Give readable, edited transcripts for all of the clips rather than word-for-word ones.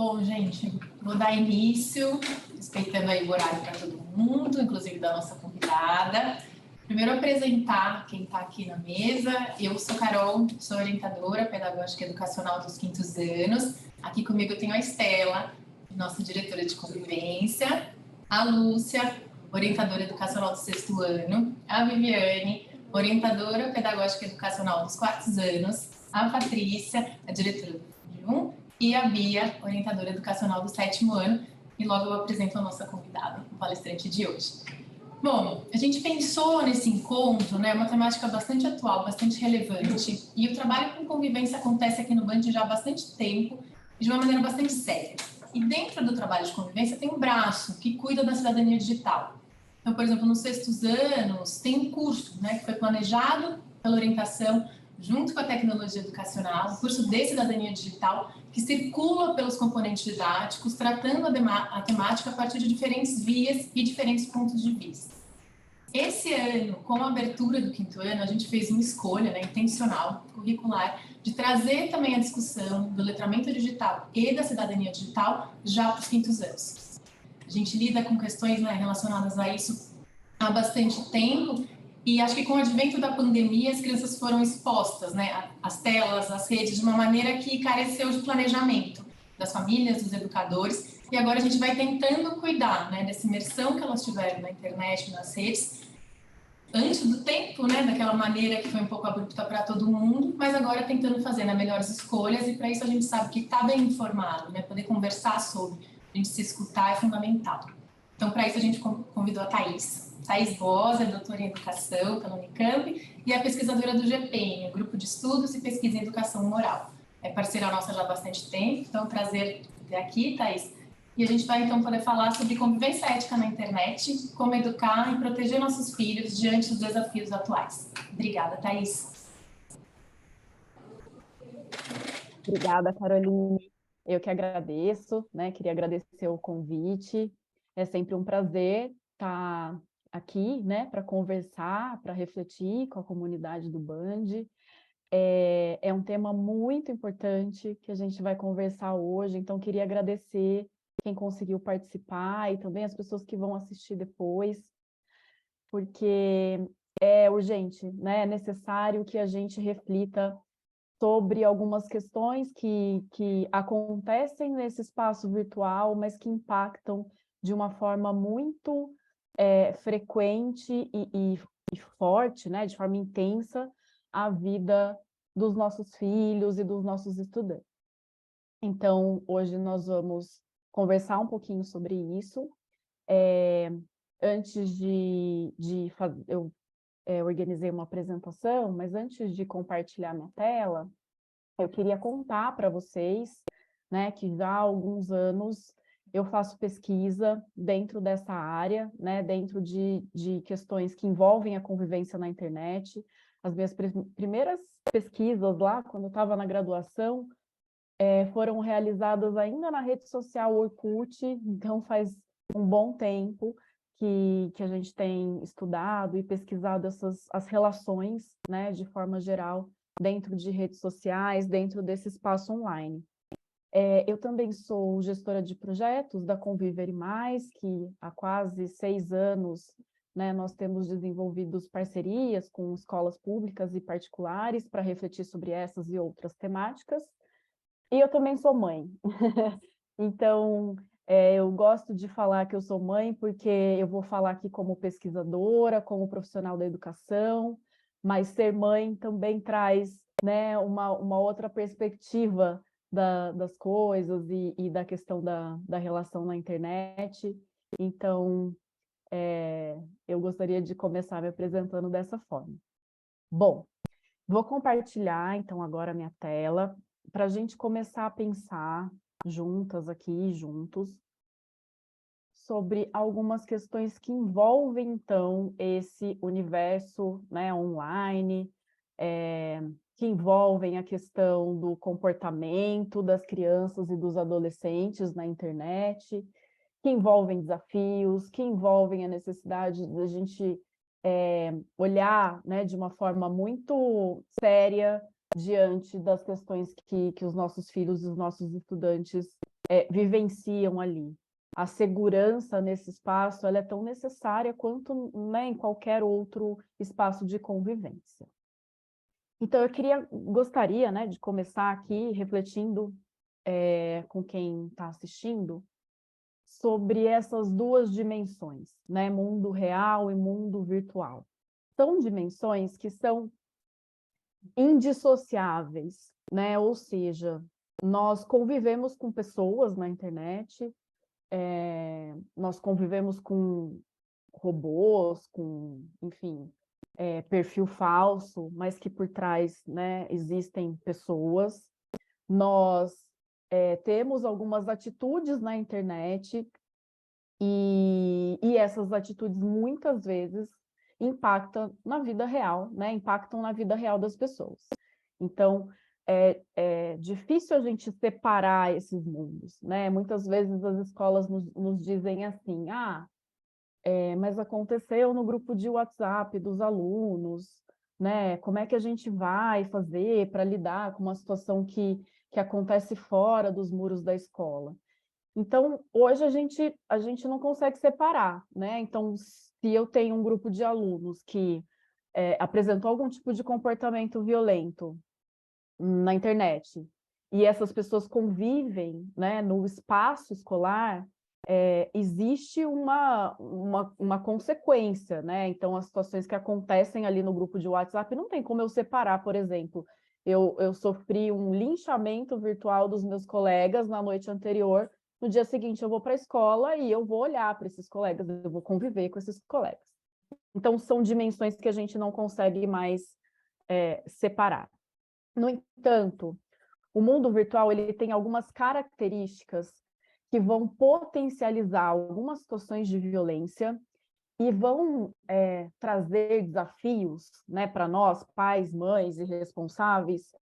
Bom, gente, vou dar início, respeitando aí o horário para todo mundo, inclusive da nossa convidada. Primeiro, apresentar quem está aqui na mesa. Eu sou Carol, sou orientadora pedagógica educacional dos quintos anos. Aqui comigo eu tenho a Estela, nossa diretora de convivência, a Lúcia, orientadora educacional do sexto ano, a Viviane, orientadora pedagógica educacional dos quartos anos, a Patrícia, a diretora do 1, e a Bia, orientadora educacional do sétimo ano. E logo eu apresento a nossa convidada, o palestrante de hoje. Bom, a gente pensou nesse encontro, né, uma temática bastante atual, bastante relevante, e o trabalho com convivência acontece aqui no Band já há bastante tempo e de uma maneira bastante séria. E dentro do trabalho de convivência tem um braço que cuida da cidadania digital. Então, por exemplo, nos sextos anos tem um curso, né, que foi planejado pela orientação junto com a tecnologia educacional, um curso de cidadania digital que circula pelos componentes didáticos, tratando a temática a partir de diferentes vias e diferentes pontos de vista. Esse ano, com a abertura do quinto ano, a gente fez uma escolha, né, intencional, curricular, de trazer também a discussão do letramento digital e da cidadania digital já para os quintos anos. A gente lida com questões, né, relacionadas a isso há bastante tempo, e acho que com o advento da pandemia as crianças foram expostas, né, às telas, às redes, de uma maneira que careceu de planejamento das famílias, dos educadores, e agora a gente vai tentando cuidar, né, dessa imersão que elas tiveram na internet, nas redes, antes do tempo, né, daquela maneira que foi um pouco abrupta para todo mundo, mas agora tentando fazer, né, melhores escolhas, e para isso a gente sabe que está bem informado, né, poder conversar sobre, a gente se escutar é fundamental. Então, para isso a gente convidou a Thaís Bosa, doutora em Educação pela Unicamp e é pesquisadora do GPEM, o Grupo de Estudos e Pesquisa em Educação Moral. É parceira nossa já há bastante tempo, então é um prazer ter aqui, Thaís. E a gente vai, então, poder falar sobre convivência ética na internet, como educar e proteger nossos filhos diante dos desafios atuais. Obrigada, Thaís. Obrigada, Caroline. Eu que agradeço, né? Queria agradecer o convite. É sempre um prazer estar aqui, né, para conversar, para refletir com a comunidade do Band. É um tema muito importante que a gente vai conversar hoje, então queria agradecer quem conseguiu participar e também as pessoas que vão assistir depois, porque é urgente, né? É necessário que a gente reflita sobre algumas questões que acontecem nesse espaço virtual, mas que impactam de uma forma muito frequente e forte, né, de forma intensa, a vida dos nossos filhos e dos nossos estudantes. Então, hoje nós vamos conversar um pouquinho sobre isso. Antes de fazer, eu organizei uma apresentação, mas antes de compartilhar minha tela, eu queria contar para vocês, né, que já há alguns anos eu faço pesquisa dentro dessa área, né, dentro de questões que envolvem a convivência na internet. As minhas primeiras pesquisas lá, quando eu estava na graduação, foram realizadas ainda na rede social Orkut, então faz um bom tempo que a gente tem estudado e pesquisado as relações, né, de forma geral, dentro de redes sociais, dentro desse espaço online. Eu também sou gestora de projetos da Conviver Mais, que há quase 6 anos, né, nós temos desenvolvido parcerias com escolas públicas e particulares para refletir sobre essas e outras temáticas. E eu também sou mãe. Então, eu gosto de falar que eu sou mãe porque eu vou falar aqui como pesquisadora, como profissional da educação, mas ser mãe também traz, né, uma outra perspectiva das coisas e da questão da relação na internet. Então, eu gostaria de começar me apresentando dessa forma. Bom, vou compartilhar, então, agora a minha tela, para a gente começar a pensar juntas aqui, juntos, sobre algumas questões que envolvem, então, esse universo, né, online, que envolvem a questão do comportamento das crianças e dos adolescentes na internet, que envolvem desafios, que envolvem a necessidade da gente olhar, né, de uma forma muito séria diante das questões que os nossos filhos e os nossos estudantes vivenciam ali. A segurança nesse espaço ela é tão necessária quanto, né, em qualquer outro espaço de convivência. Então, gostaria, né, de começar aqui refletindo com quem está assistindo sobre essas duas dimensões, né, mundo real e mundo virtual. São dimensões que são indissociáveis, né? Ou seja, nós convivemos com pessoas na internet, nós convivemos com robôs, com, enfim, perfil falso, mas que por trás, né, existem pessoas. Nós temos algumas atitudes na internet e essas atitudes muitas vezes impactam na vida real, né? Impactam na vida real das pessoas. Então, é difícil a gente separar esses mundos, né? Muitas vezes as escolas nos dizem assim, mas aconteceu no grupo de WhatsApp dos alunos, né? Como é que a gente vai fazer para lidar com uma situação que acontece fora dos muros da escola? Então, hoje a gente não consegue separar, né? Então, se eu tenho um grupo de alunos que apresentou algum tipo de comportamento violento na internet, e essas pessoas convivem, né, no espaço escolar, existe uma consequência, né? Então, as situações que acontecem ali no grupo de WhatsApp, não tem como eu separar, por exemplo, eu sofri um linchamento virtual dos meus colegas na noite anterior, no dia seguinte eu vou para a escola e eu vou olhar para esses colegas, eu vou conviver com esses colegas. Então, são dimensões que a gente não consegue mais separar. No entanto, o mundo virtual ele tem algumas características que vão potencializar algumas situações de violência e vão trazer desafios, né, para nós, pais, mães e responsáveis,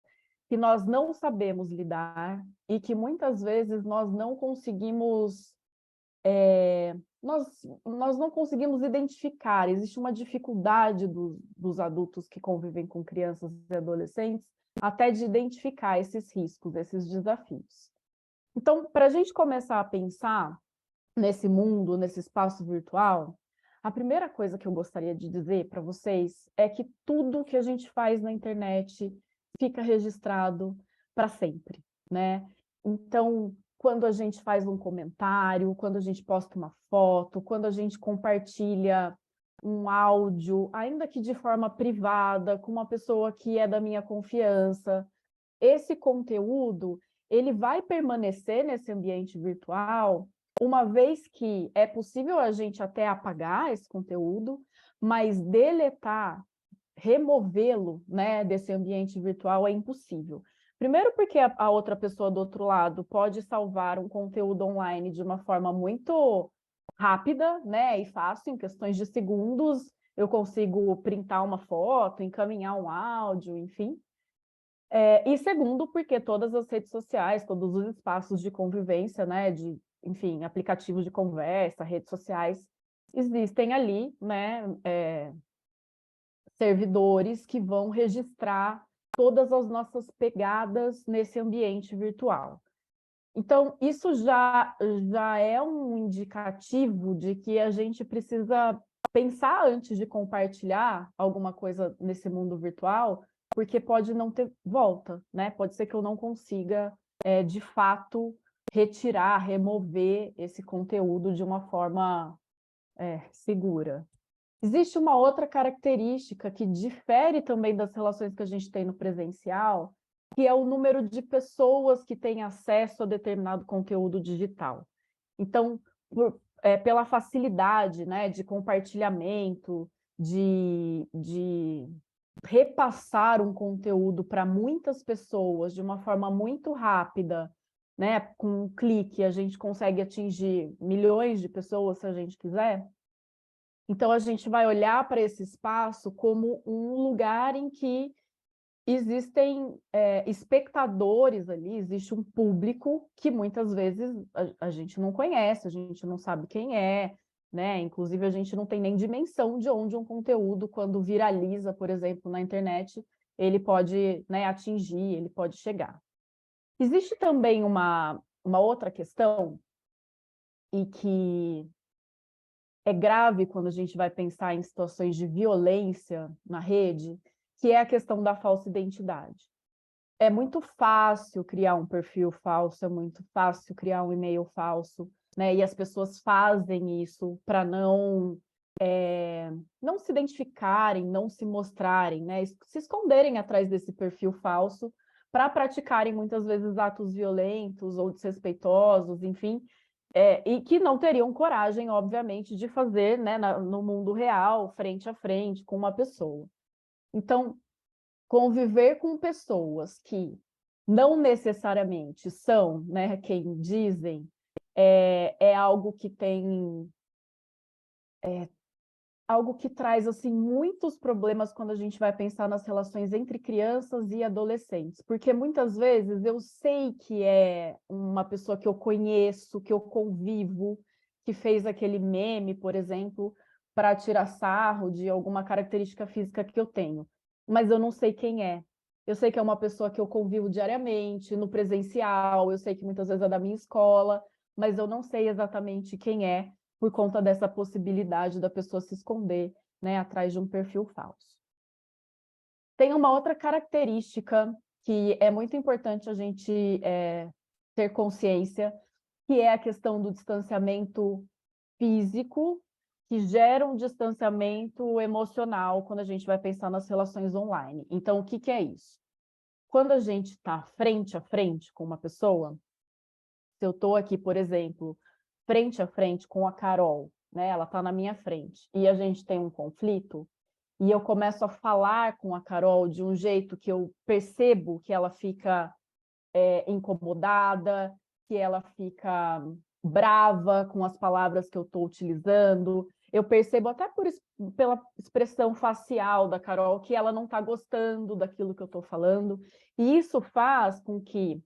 que nós não sabemos lidar e que muitas vezes nós não conseguimos nós não conseguimos identificar, existe uma dificuldade dos adultos que convivem com crianças e adolescentes até de identificar esses riscos, esses desafios. Então, para a gente começar a pensar nesse mundo, nesse espaço virtual, a primeira coisa que eu gostaria de dizer para vocês é que tudo que a gente faz na internet fica registrado para sempre, né? Então, quando a gente faz um comentário, quando a gente posta uma foto, quando a gente compartilha um áudio, ainda que de forma privada, com uma pessoa que é da minha confiança, esse conteúdo, ele vai permanecer nesse ambiente virtual, uma vez que é possível a gente até apagar esse conteúdo, mas deletar, removê-lo, né, desse ambiente virtual é impossível. Primeiro porque a outra pessoa do outro lado pode salvar um conteúdo online de uma forma muito rápida, né, e fácil, em questões de segundos, eu consigo printar uma foto, encaminhar um áudio, enfim. E segundo, porque todas as redes sociais, todos os espaços de convivência, né, enfim, aplicativos de conversa, redes sociais, existem ali, né, servidores que vão registrar todas as nossas pegadas nesse ambiente virtual. Então, isso já é um indicativo de que a gente precisa pensar antes de compartilhar alguma coisa nesse mundo virtual, porque pode não ter volta, né? Pode ser que eu não consiga, de fato, retirar, remover esse conteúdo de uma forma segura. Existe uma outra característica que difere também das relações que a gente tem no presencial, que é o número de pessoas que têm acesso a determinado conteúdo digital. Então, pela facilidade, né, de compartilhamento, de repassar um conteúdo para muitas pessoas de uma forma muito rápida, né, com um clique a gente consegue atingir milhões de pessoas se a gente quiser. Então, a gente vai olhar para esse espaço como um lugar em que existem espectadores ali, existe um público que muitas vezes a gente não conhece, a gente não sabe quem é, né? Inclusive, a gente não tem nem dimensão de onde um conteúdo, quando viraliza, por exemplo, na internet, ele pode, né, atingir, ele pode chegar. Existe também uma uma outra questão, e que é grave quando a gente vai pensar em situações de violência na rede, que é a questão da falsa identidade. É muito fácil criar um perfil falso, é muito fácil criar um e-mail falso, né? E as pessoas fazem isso para não se identificarem, não se mostrarem, né? Se esconderem atrás desse perfil falso para praticarem muitas vezes atos violentos ou desrespeitosos, enfim, e que não teriam coragem, obviamente, de fazer, né, no mundo real, frente a frente, com uma pessoa. Então, conviver com pessoas que não necessariamente são, né, quem dizem, é algo que tem algo que traz assim muitos problemas quando a gente vai pensar nas relações entre crianças e adolescentes, porque muitas vezes eu sei que é uma pessoa que eu conheço, que eu convivo, que fez aquele meme, por exemplo, para tirar sarro de alguma característica física que eu tenho, mas eu não sei quem é. Eu sei que é uma pessoa que eu convivo diariamente, no presencial, eu sei que muitas vezes é da minha escola, mas eu não sei exatamente quem é, por conta dessa possibilidade da pessoa se esconder, né, atrás de um perfil falso. Tem uma outra característica que é muito importante a gente ter consciência, que é a questão do distanciamento físico, que gera um distanciamento emocional quando a gente vai pensar nas relações online. Então, o que que é isso? Quando a gente está frente a frente com uma pessoa, se eu estou aqui, por exemplo, frente a frente com a Carol, né? Ela está na minha frente, e a gente tem um conflito, e eu começo a falar com a Carol de um jeito que eu percebo que ela fica incomodada, que ela fica brava com as palavras que eu estou utilizando. Eu percebo até pela expressão facial da Carol que ela não está gostando daquilo que eu estou falando, e isso faz com que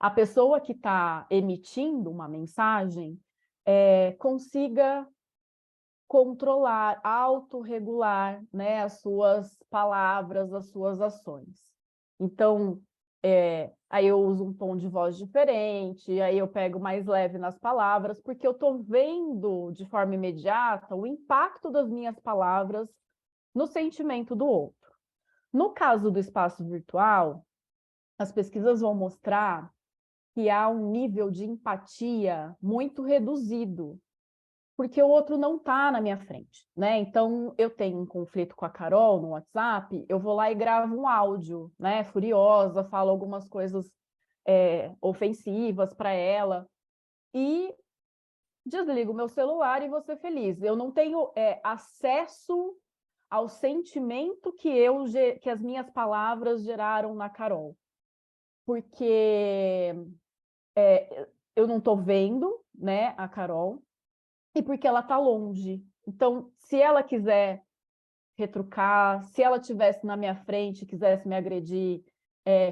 a pessoa que está emitindo uma mensagem consiga controlar, autorregular, né, as suas palavras, as suas ações. Então, aí eu uso um tom de voz diferente, aí eu pego mais leve nas palavras, porque eu estou vendo de forma imediata o impacto das minhas palavras no sentimento do outro. No caso do espaço virtual, as pesquisas vão mostrar que há um nível de empatia muito reduzido, porque o outro não está na minha frente, né? Então, eu tenho um conflito com a Carol no WhatsApp, eu vou lá e gravo um áudio, né? Furiosa, falo algumas coisas ofensivas para ela, e desligo meu celular e vou ser feliz. Eu não tenho acesso ao sentimento que as minhas palavras geraram na Carol, porque eu não estou vendo, né, a Carol, e porque ela está longe. Então, se ela quiser retrucar, se ela estivesse na minha frente, quisesse me agredir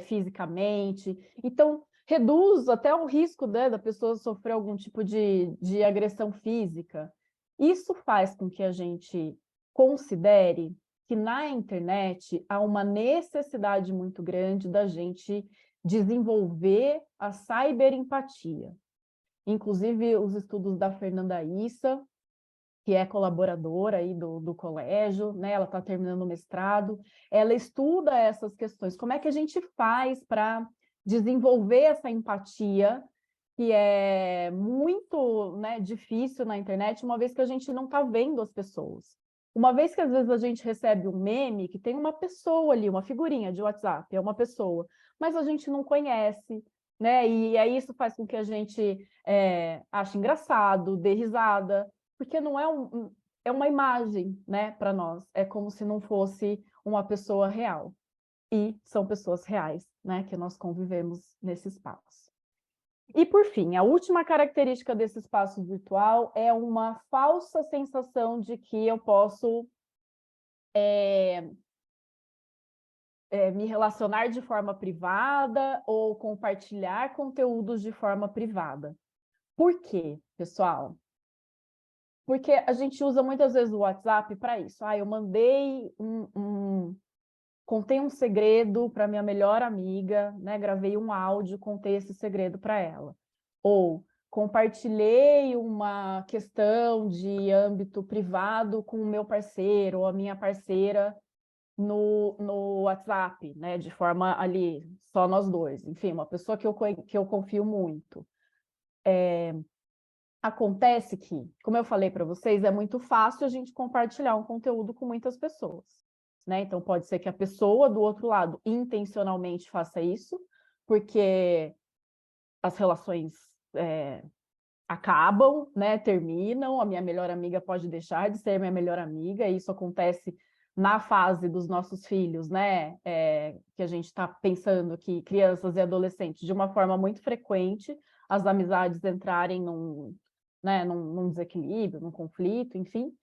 fisicamente, então reduz até o risco, né, da pessoa sofrer algum tipo de agressão física. Isso faz com que a gente considere que na internet há uma necessidade muito grande da gente desenvolver a cyberempatia. Inclusive, os estudos da Fernanda Issa, que é colaboradora aí do colégio, né? Ela está terminando o mestrado, ela estuda essas questões. Como é que a gente faz para desenvolver essa empatia, que é muito, né, difícil na internet, uma vez que a gente não está vendo as pessoas. Uma vez que às vezes a gente recebe um meme que tem uma pessoa ali, uma figurinha de WhatsApp, é uma pessoa, mas a gente não conhece, né? E aí isso faz com que a gente ache engraçado, dê risada, porque não é uma imagem, né, para nós. É como se não fosse uma pessoa real. E são pessoas reais, né, que nós convivemos nesse espaço. E, por fim, a última característica desse espaço virtual é uma falsa sensação de que eu posso me relacionar de forma privada ou compartilhar conteúdos de forma privada. Por quê, pessoal? Porque a gente usa muitas vezes o WhatsApp para isso. Eu mandei contei um segredo para minha melhor amiga, né? Gravei um áudio, contei esse segredo para ela. Ou compartilhei uma questão de âmbito privado com o meu parceiro ou a minha parceira no WhatsApp, né? De forma ali, só nós dois. Enfim, uma pessoa que eu confio muito. Acontece que, como eu falei para vocês, é muito fácil a gente compartilhar um conteúdo com muitas pessoas, né? Então, pode ser que a pessoa do outro lado intencionalmente faça isso, porque as relações acabam, né? Terminam, a minha melhor amiga pode deixar de ser minha melhor amiga, e isso acontece na fase dos nossos filhos, né? Que a gente está pensando aqui, crianças e adolescentes, de uma forma muito frequente, as amizades entrarem num desequilíbrio, num conflito, enfim.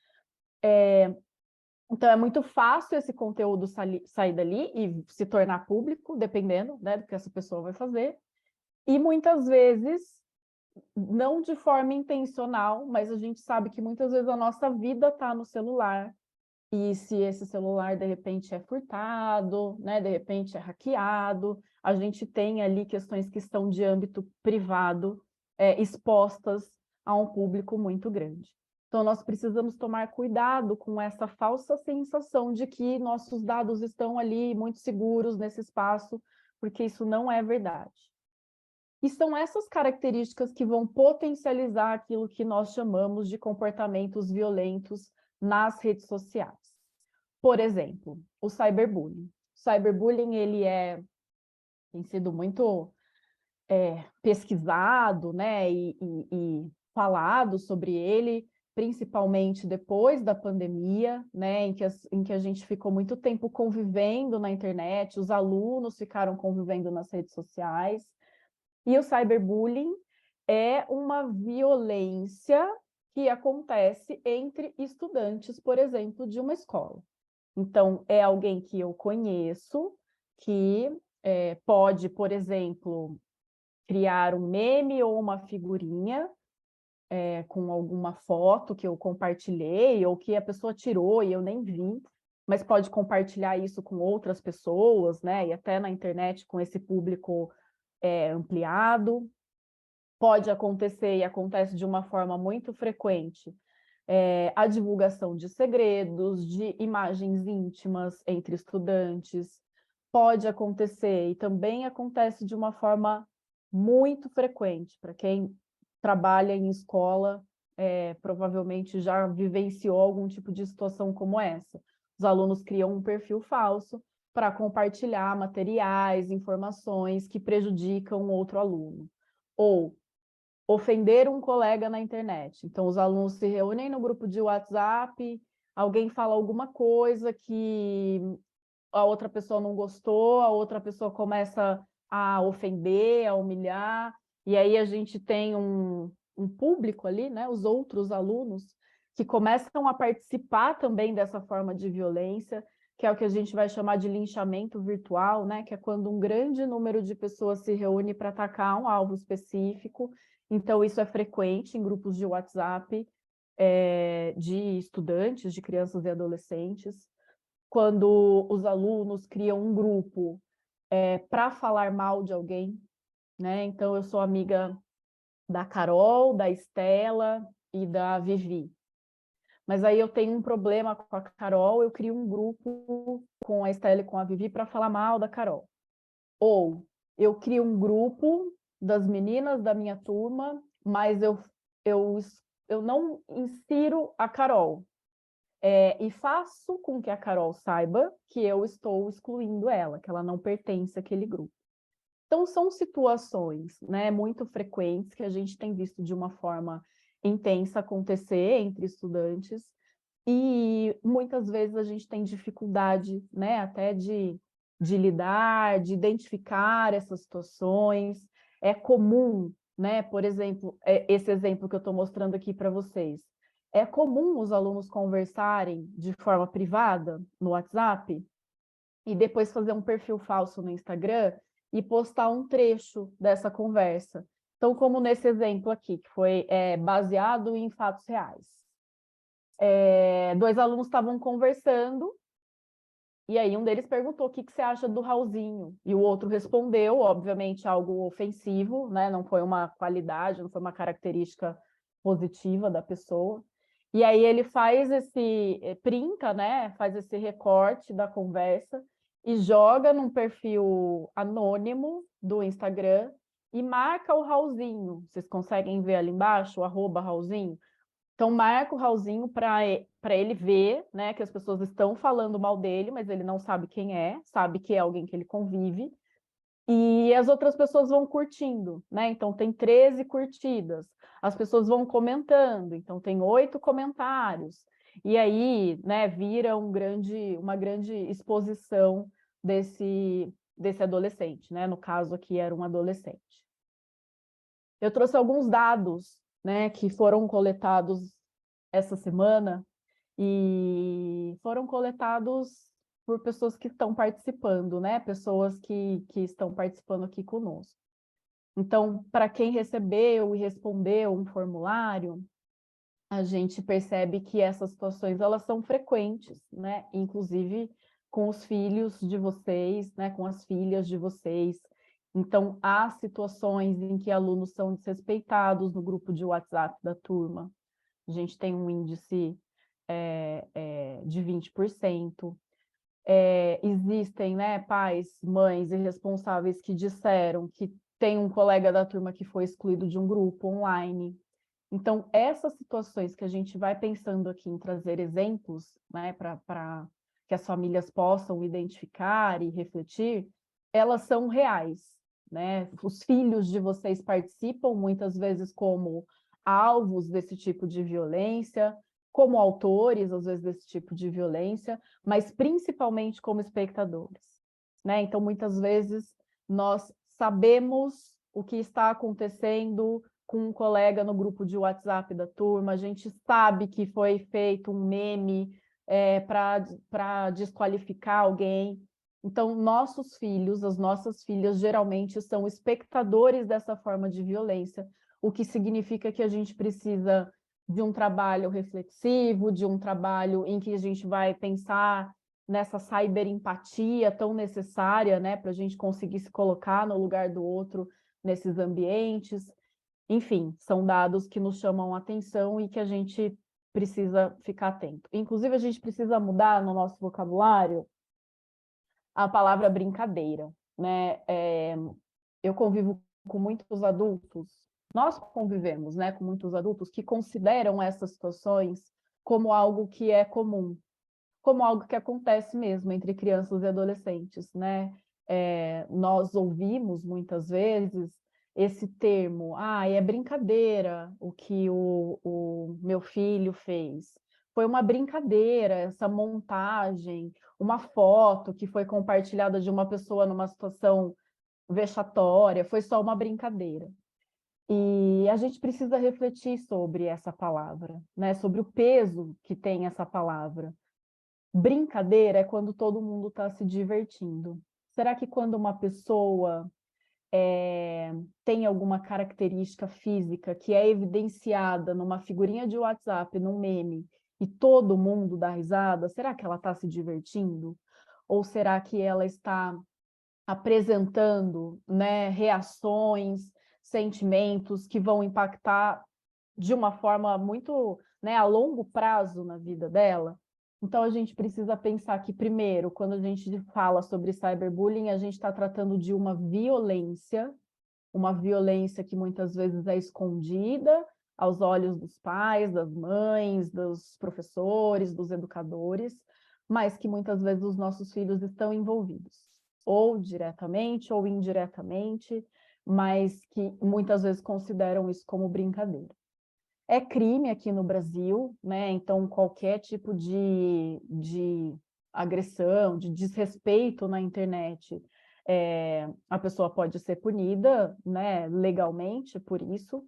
Então, é muito fácil esse conteúdo sair dali e se tornar público, dependendo, né, do que essa pessoa vai fazer. E muitas vezes, não de forma intencional, mas a gente sabe que muitas vezes a nossa vida está no celular. E se esse celular, de repente, é furtado, né, de repente é hackeado, a gente tem ali questões que estão de âmbito privado, expostas a um público muito grande. Então, nós precisamos tomar cuidado com essa falsa sensação de que nossos dados estão ali muito seguros nesse espaço, porque isso não é verdade. E são essas características que vão potencializar aquilo que nós chamamos de comportamentos violentos nas redes sociais. Por exemplo, o cyberbullying. O cyberbullying, ele tem sido muito pesquisado, né, e falado sobre ele, principalmente depois da pandemia, né, em que a gente ficou muito tempo convivendo na internet, os alunos ficaram convivendo nas redes sociais, e o cyberbullying é uma violência que acontece entre estudantes, por exemplo, de uma escola. Então, é alguém que eu conheço, que pode, por exemplo, criar um meme ou uma figurinha com alguma foto que eu compartilhei ou que a pessoa tirou e eu nem vi, mas pode compartilhar isso com outras pessoas, né? E até na internet com esse público ampliado. Pode acontecer, e acontece de uma forma muito frequente, a divulgação de segredos, de imagens íntimas entre estudantes. Pode acontecer, e também acontece de uma forma muito frequente, para quem trabalha em escola, provavelmente já vivenciou algum tipo de situação como essa. Os alunos criam um perfil falso para compartilhar materiais, informações que prejudicam outro aluno. Ou ofender um colega na internet. Então, os alunos se reúnem no grupo de WhatsApp, alguém fala alguma coisa que a outra pessoa não gostou, a outra pessoa começa a ofender, a humilhar, e aí a gente tem um público ali, né, os outros alunos, que começam a participar também dessa forma de violência, que é o que a gente vai chamar de linchamento virtual, né, que é quando um grande número de pessoas se reúne para atacar um alvo específico. Então, isso é frequente em grupos de WhatsApp de estudantes, de crianças e adolescentes, quando os alunos criam um grupo para falar mal de alguém, né? Então, eu sou amiga da Carol, da Estela e da Vivi. Mas aí eu tenho um problema com a Carol, eu crio um grupo com a Estela e com a Vivi para falar mal da Carol. Ou eu crio um grupo das meninas da minha turma, mas eu não insiro a Carol. E faço com que a Carol saiba que eu estou excluindo ela, que ela não pertence àquele grupo. Então, são situações, né, muito frequentes que a gente tem visto de uma forma intensa acontecer entre estudantes, e muitas vezes a gente tem dificuldade, né, até de lidar, de identificar essas situações. É comum, né, por exemplo, esse exemplo que eu estou mostrando aqui para vocês. É comum os alunos conversarem de forma privada no WhatsApp e depois fazer um perfil falso no Instagram e postar um trecho dessa conversa. Então, como nesse exemplo aqui, que foi baseado em fatos reais. Dois alunos estavam conversando E aí um deles perguntou: o que que você acha do Raulzinho? E o outro respondeu, obviamente, algo ofensivo, né? Não foi uma qualidade, não foi uma característica positiva da pessoa. E aí ele faz printa, né? Faz esse recorte da conversa e joga num perfil anônimo do Instagram e marca o Raulzinho. Vocês conseguem ver ali embaixo, o @Raulzinho? Então, marca o Raulzinho para ele ver, né, que as pessoas estão falando mal dele, mas ele não sabe quem é, sabe que é alguém que ele convive, e as outras pessoas vão curtindo, né? Então, tem 13 curtidas, as pessoas vão comentando, então tem 8 comentários, e aí, né, vira uma grande exposição desse adolescente, né? No caso aqui era um adolescente. Eu trouxe alguns dados, né, que foram coletados essa semana e foram coletados por pessoas que estão participando, né? Pessoas que estão participando aqui conosco. Então, para quem recebeu e respondeu um formulário, a gente percebe que essas situações elas são frequentes, né? Inclusive com os filhos de vocês, né? Com as filhas de vocês. Então, há situações em que alunos são desrespeitados no grupo de WhatsApp da turma. A gente tem um índice de 20%. Existem, né, pais, mães irresponsáveis que disseram que tem um colega da turma que foi excluído de um grupo online. Então, essas situações que a gente vai pensando aqui em trazer exemplos, né, para que as famílias possam identificar e refletir, elas são reais, né? Os filhos de vocês participam muitas vezes como alvos desse tipo de violência, como autores, às vezes, desse tipo de violência, mas principalmente como espectadores, né? Então, muitas vezes, nós sabemos o que está acontecendo com um colega no grupo de WhatsApp da turma, a gente sabe que foi feito um meme para desqualificar alguém. Então, nossos filhos, as nossas filhas, geralmente são espectadores dessa forma de violência, o que significa que a gente precisa de um trabalho reflexivo, de um trabalho em que a gente vai pensar nessa cyberempatia tão necessária, né, para a gente conseguir se colocar no lugar do outro nesses ambientes. Enfim, são dados que nos chamam a atenção e que a gente precisa ficar atento. Inclusive, a gente precisa mudar no nosso vocabulário a palavra brincadeira, né? Eu convivo com muitos adultos, nós convivemos, né, com muitos adultos que consideram essas situações como algo que é comum, como algo que acontece mesmo entre crianças e adolescentes, né? Nós ouvimos muitas vezes esse termo, é brincadeira o que o meu filho fez. Foi uma brincadeira, essa montagem, uma foto que foi compartilhada de uma pessoa numa situação vexatória, foi só uma brincadeira. E a gente precisa refletir sobre essa palavra, né? Sobre o peso que tem essa palavra. Brincadeira é quando todo mundo está se divertindo. Será que quando uma pessoa tem alguma característica física que é evidenciada numa figurinha de WhatsApp, num meme, e todo mundo dá risada, será que ela está se divertindo? Ou será que ela está apresentando, né, reações, sentimentos que vão impactar de uma forma muito, né, a longo prazo na vida dela? Então, a gente precisa pensar que, primeiro, quando a gente fala sobre cyberbullying, a gente está tratando de uma violência que muitas vezes é escondida aos olhos dos pais, das mães, dos professores, dos educadores, mas que muitas vezes os nossos filhos estão envolvidos, ou diretamente ou indiretamente, mas que muitas vezes consideram isso como brincadeira. É crime aqui no Brasil, né? Então qualquer tipo de agressão, de desrespeito na internet, a pessoa pode ser punida, né, legalmente por isso,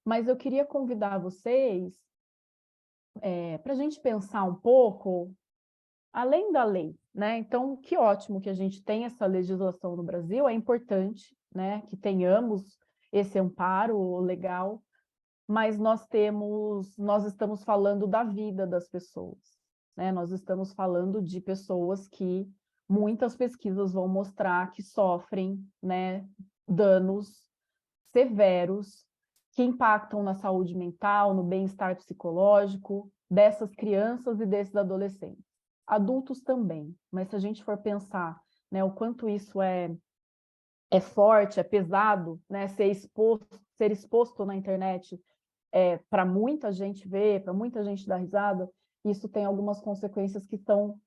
mas eu queria convidar vocês para a gente pensar um pouco além da lei, né? Então, que ótimo que a gente tem essa legislação no Brasil, é importante, né, que tenhamos esse amparo legal, mas nós estamos falando da vida das pessoas, né? Nós estamos falando de pessoas que muitas pesquisas vão mostrar que sofrem, né, danos severos que impactam na saúde mental, no bem-estar psicológico dessas crianças e desses adolescentes. Adultos também, mas se a gente for pensar, né, o quanto isso é forte, é pesado, né, ser exposto na internet para muita gente ver, para muita gente dar risada, isso tem algumas consequências que são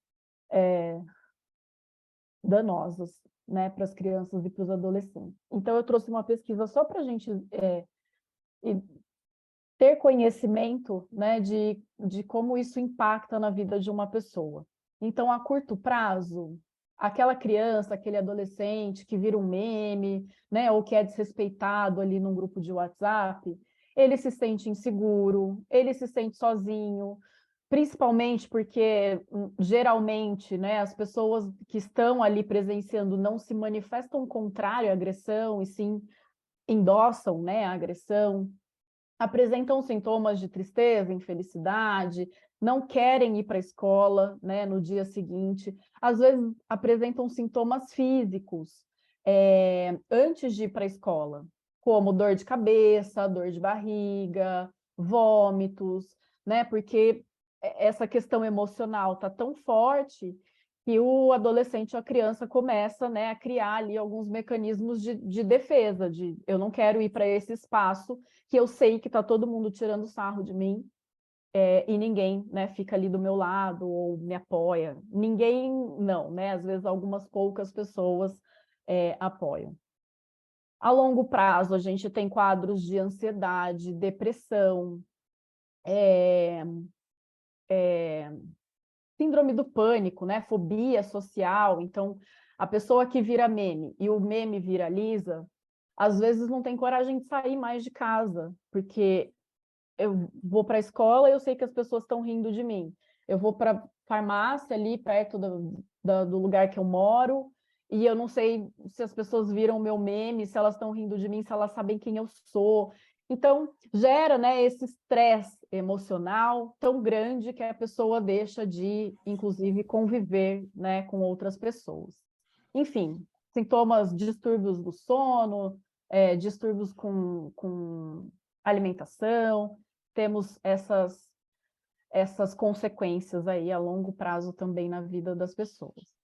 danosas, né, para as crianças e para os adolescentes. Então, eu trouxe uma pesquisa só para a gente ter conhecimento, né, de como isso impacta na vida de uma pessoa. Então, a curto prazo, aquela criança, aquele adolescente que vira um meme, né, ou que é desrespeitado ali num grupo de WhatsApp, ele se sente inseguro, ele se sente sozinho, principalmente porque, geralmente, né, as pessoas que estão ali presenciando não se manifestam contrário à agressão, e sim endossam, né, a agressão, apresentam sintomas de tristeza, infelicidade, não querem ir para a escola, né, no dia seguinte, às vezes apresentam sintomas físicos antes de ir para a escola, como dor de cabeça, dor de barriga, vômitos, né, porque essa questão emocional está tão forte que o adolescente ou a criança começa, né, a criar ali alguns mecanismos de defesa, de eu não quero ir para esse espaço que eu sei que está todo mundo tirando sarro de mim, e ninguém, né, fica ali do meu lado ou me apoia. Ninguém, não, né? Às vezes algumas poucas pessoas apoiam. A longo prazo, a gente tem quadros de ansiedade, depressão, síndrome do pânico, né? Fobia social. Então, a pessoa que vira meme e o meme viraliza, às vezes não tem coragem de sair mais de casa, porque eu vou para a escola e eu sei que as pessoas estão rindo de mim. Eu vou para a farmácia ali perto do lugar que eu moro e eu não sei se as pessoas viram o meu meme, se elas estão rindo de mim, se elas sabem quem eu sou. Então, gera, né, esse estresse emocional tão grande que a pessoa deixa de, inclusive, conviver, né, com outras pessoas. Enfim, sintomas, distúrbios do sono, distúrbios com alimentação, temos essas consequências aí a longo prazo também na vida das pessoas.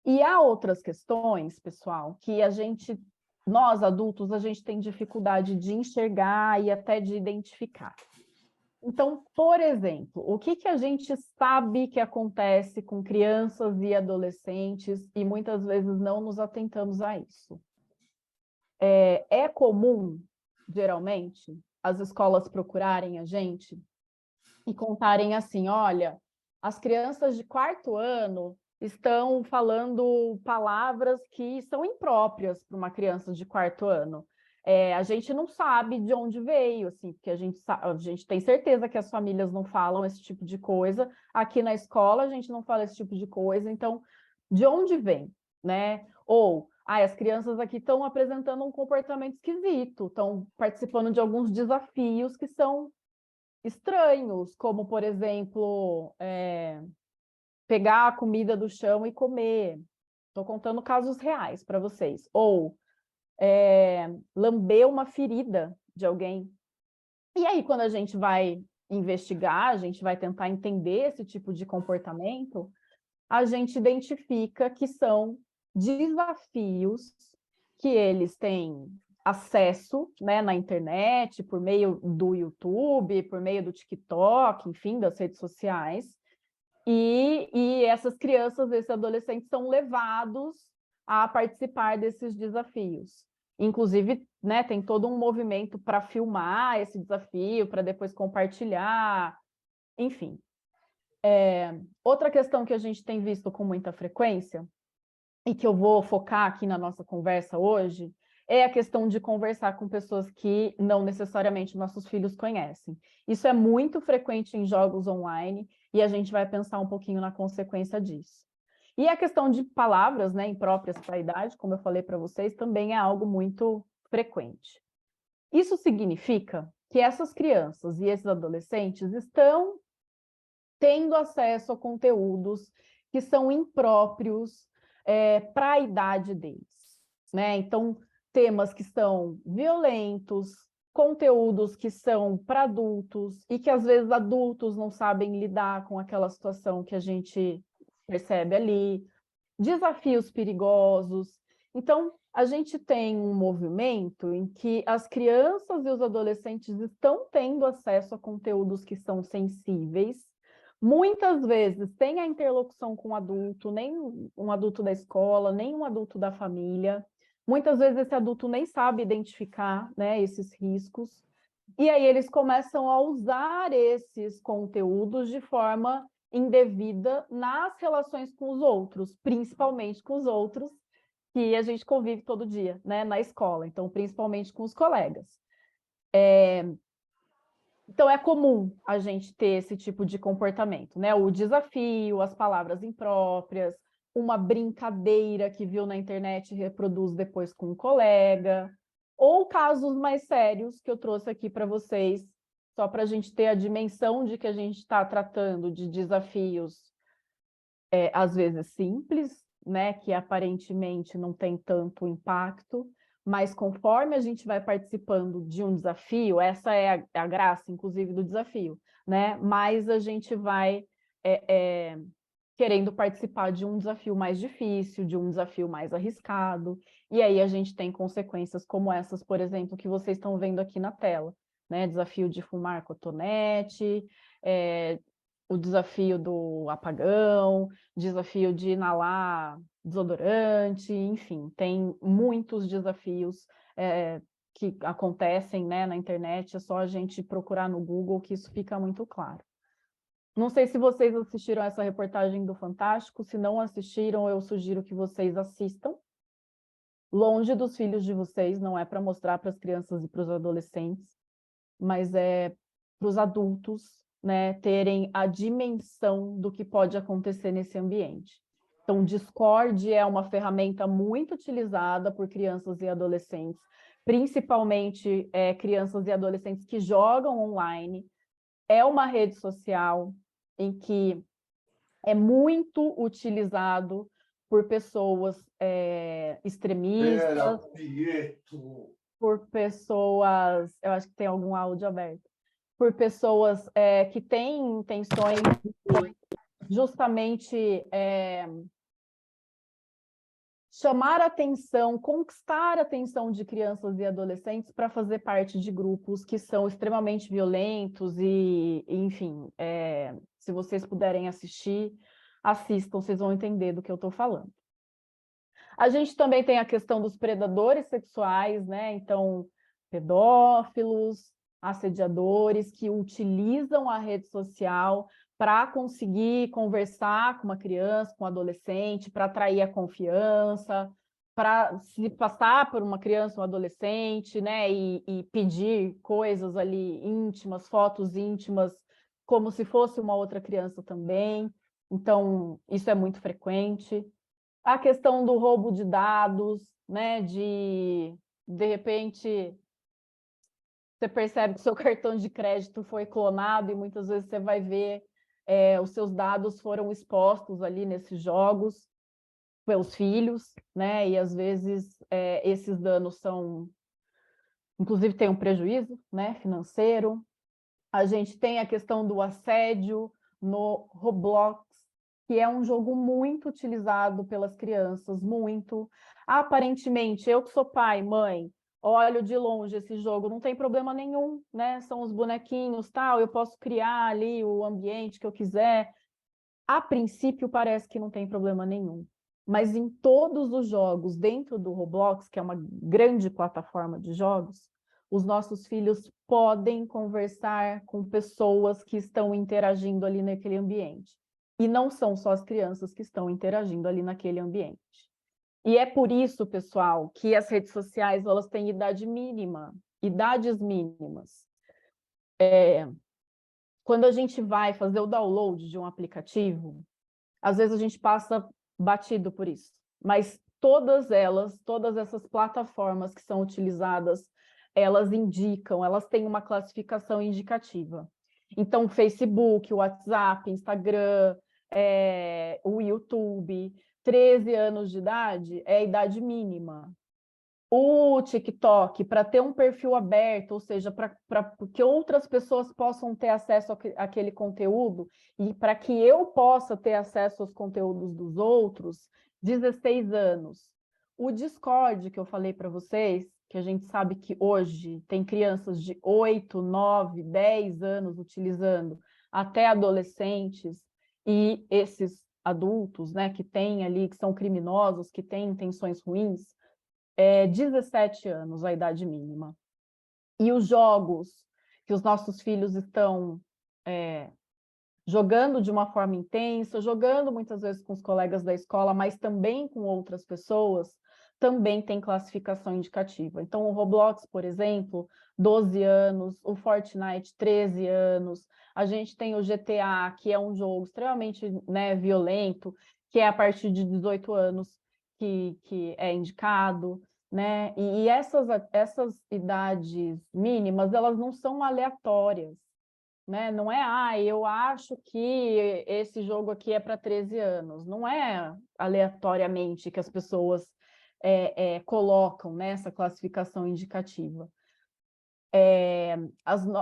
E há outras questões, pessoal, que nós adultos, a gente tem dificuldade de enxergar e até de identificar. Então, por exemplo, o que a gente sabe que acontece com crianças e adolescentes e muitas vezes não nos atentamos a isso? É comum, geralmente, as escolas procurarem a gente e contarem assim, olha, as crianças de 4º ano estão falando palavras que são impróprias para uma criança de 4º ano. A gente não sabe de onde veio, assim, porque a gente tem certeza que as famílias não falam esse tipo de coisa. Aqui na escola a gente não fala esse tipo de coisa, então, de onde vem, né? Ou as crianças aqui estão apresentando um comportamento esquisito, estão participando de alguns desafios que são estranhos, como, por exemplo, pegar a comida do chão e comer. Estou contando casos reais para vocês. Ou lamber uma ferida de alguém. E aí, quando a gente vai investigar, a gente vai tentar entender esse tipo de comportamento, a gente identifica que são desafios que eles têm acesso, né, na internet, por meio do YouTube, por meio do TikTok, enfim, das redes sociais, e essas crianças, esses adolescentes são levados a participar desses desafios. Inclusive, né, tem todo um movimento para filmar esse desafio, para depois compartilhar, enfim. Outra questão que a gente tem visto com muita frequência, e que eu vou focar aqui na nossa conversa hoje, é a questão de conversar com pessoas que não necessariamente nossos filhos conhecem. Isso é muito frequente em jogos online, e a gente vai pensar um pouquinho na consequência disso. E a questão de palavras, né, impróprias para a idade, como eu falei para vocês, também é algo muito frequente. Isso significa que essas crianças e esses adolescentes estão tendo acesso a conteúdos que são impróprios para a idade deles, né? Então, temas que são violentos, conteúdos que são para adultos e que às vezes adultos não sabem lidar com aquela situação que a gente percebe ali, desafios perigosos. Então, a gente tem um movimento em que as crianças e os adolescentes estão tendo acesso a conteúdos que são sensíveis, muitas vezes tem a interlocução com o adulto, nem um adulto da escola, nem um adulto da família. Muitas vezes esse adulto nem sabe identificar, né, esses riscos. E aí eles começam a usar esses conteúdos de forma indevida nas relações com os outros, principalmente com os outros que a gente convive todo dia, né, na escola. Então, principalmente com os colegas. Então, é comum a gente ter esse tipo de comportamento, né? O desafio, as palavras impróprias, uma brincadeira que viu na internet e reproduz depois com um colega, ou casos mais sérios que eu trouxe aqui para vocês, só para a gente ter a dimensão de que a gente está tratando de desafios, às vezes simples, né? Que aparentemente não tem tanto impacto, mas conforme a gente vai participando de um desafio, essa é a graça, inclusive, do desafio, né? Mais a gente vai querendo participar de um desafio mais difícil, de um desafio mais arriscado, e aí a gente tem consequências como essas, por exemplo, que vocês estão vendo aqui na tela, né? Desafio de fumar cotonete, o desafio do apagão, desafio de inalar desodorante, enfim, tem muitos desafios que acontecem, né, na internet, é só a gente procurar no Google que isso fica muito claro. Não sei se vocês assistiram essa reportagem do Fantástico, se não assistiram, eu sugiro que vocês assistam. Longe dos filhos de vocês, não é para mostrar para as crianças e para os adolescentes, mas é para os adultos, né, terem a dimensão do que pode acontecer nesse ambiente. Então, o Discord é uma ferramenta muito utilizada por crianças e adolescentes, principalmente crianças e adolescentes que jogam online. É uma rede social em que é muito utilizado por pessoas extremistas, por pessoas, eu acho que tem algum áudio aberto, por pessoas que têm intenções justamente chamar a atenção, conquistar a atenção de crianças e adolescentes para fazer parte de grupos que são extremamente violentos e enfim, se vocês puderem assistir, assistam, vocês vão entender do que eu estou falando. A gente também tem a questão dos predadores sexuais, né? Então, pedófilos, assediadores que utilizam a rede social para conseguir conversar com uma criança, com um adolescente, para atrair a confiança, para se passar por uma criança ou um adolescente, né? E pedir coisas ali íntimas, fotos íntimas, como se fosse uma outra criança também. Então, isso é muito frequente. A questão do roubo de dados, né? De repente, você percebe que seu cartão de crédito foi clonado e muitas vezes você vai ver os seus dados foram expostos ali nesses jogos pelos filhos, né? E às vezes esses danos são, inclusive tem um prejuízo, né? Financeiro. A gente tem a questão do assédio no Roblox, que é um jogo muito utilizado pelas crianças, muito. Aparentemente, eu que sou pai, mãe, olho de longe esse jogo, não tem problema nenhum, né? São os bonequinhos, tal, eu posso criar ali o ambiente que eu quiser. A princípio, parece que não tem problema nenhum. Mas em todos os jogos dentro do Roblox, que é uma grande plataforma de jogos, os nossos filhos podem conversar com pessoas que estão interagindo ali naquele ambiente. E não são só as crianças que estão interagindo ali naquele ambiente. E é por isso, pessoal, que as redes sociais elas têm idade mínima, idades mínimas. Quando a gente vai fazer o download de um aplicativo, às vezes a gente passa batido por isso. Mas todas essas plataformas que são utilizadas, elas indicam, elas têm uma classificação indicativa. Então, Facebook, WhatsApp, Instagram, o YouTube, 13 anos de idade é a idade mínima. O TikTok, para ter um perfil aberto, ou seja, para que outras pessoas possam ter acesso àquele conteúdo e para que eu possa ter acesso aos conteúdos dos outros, 16 anos. O Discord, que eu falei para vocês, que a gente sabe que hoje tem crianças de 8, 9, 10 anos utilizando, até adolescentes, e esses adultos, né, que têm ali, que são criminosos, que têm intenções ruins, 17 anos a idade mínima. E os jogos que os nossos filhos estão jogando de uma forma intensa, jogando muitas vezes com os colegas da escola, mas também com outras pessoas, também tem classificação indicativa. Então, o Roblox, por exemplo, 12 anos, o Fortnite, 13 anos, a gente tem o GTA, que é um jogo extremamente, né, violento, que é a partir de 18 anos que é indicado, né? E essas idades mínimas, elas não são aleatórias, né? Não é, eu acho que esse jogo aqui é para 13 anos. Não é aleatoriamente que as pessoas colocam nessa classificação indicativa.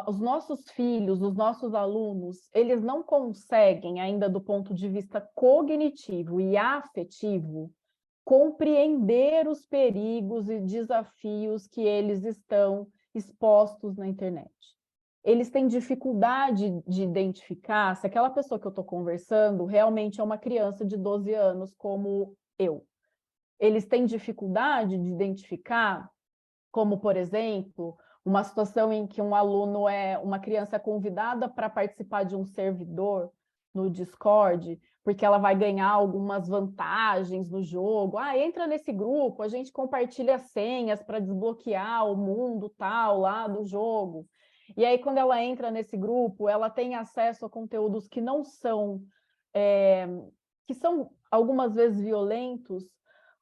Os nossos filhos, os nossos alunos, eles não conseguem, ainda do ponto de vista cognitivo e afetivo, compreender os perigos e desafios que eles estão expostos na internet. Eles têm dificuldade de identificar se aquela pessoa que eu estou conversando realmente é uma criança de 12 anos, como eu. Eles têm dificuldade de identificar, como, por exemplo, uma situação em que uma criança é convidada para participar de um servidor no Discord, porque ela vai ganhar algumas vantagens no jogo. Entra nesse grupo, a gente compartilha senhas para desbloquear o mundo tal lá do jogo. E aí, quando ela entra nesse grupo, ela tem acesso a conteúdos que não são, que são algumas vezes violentos,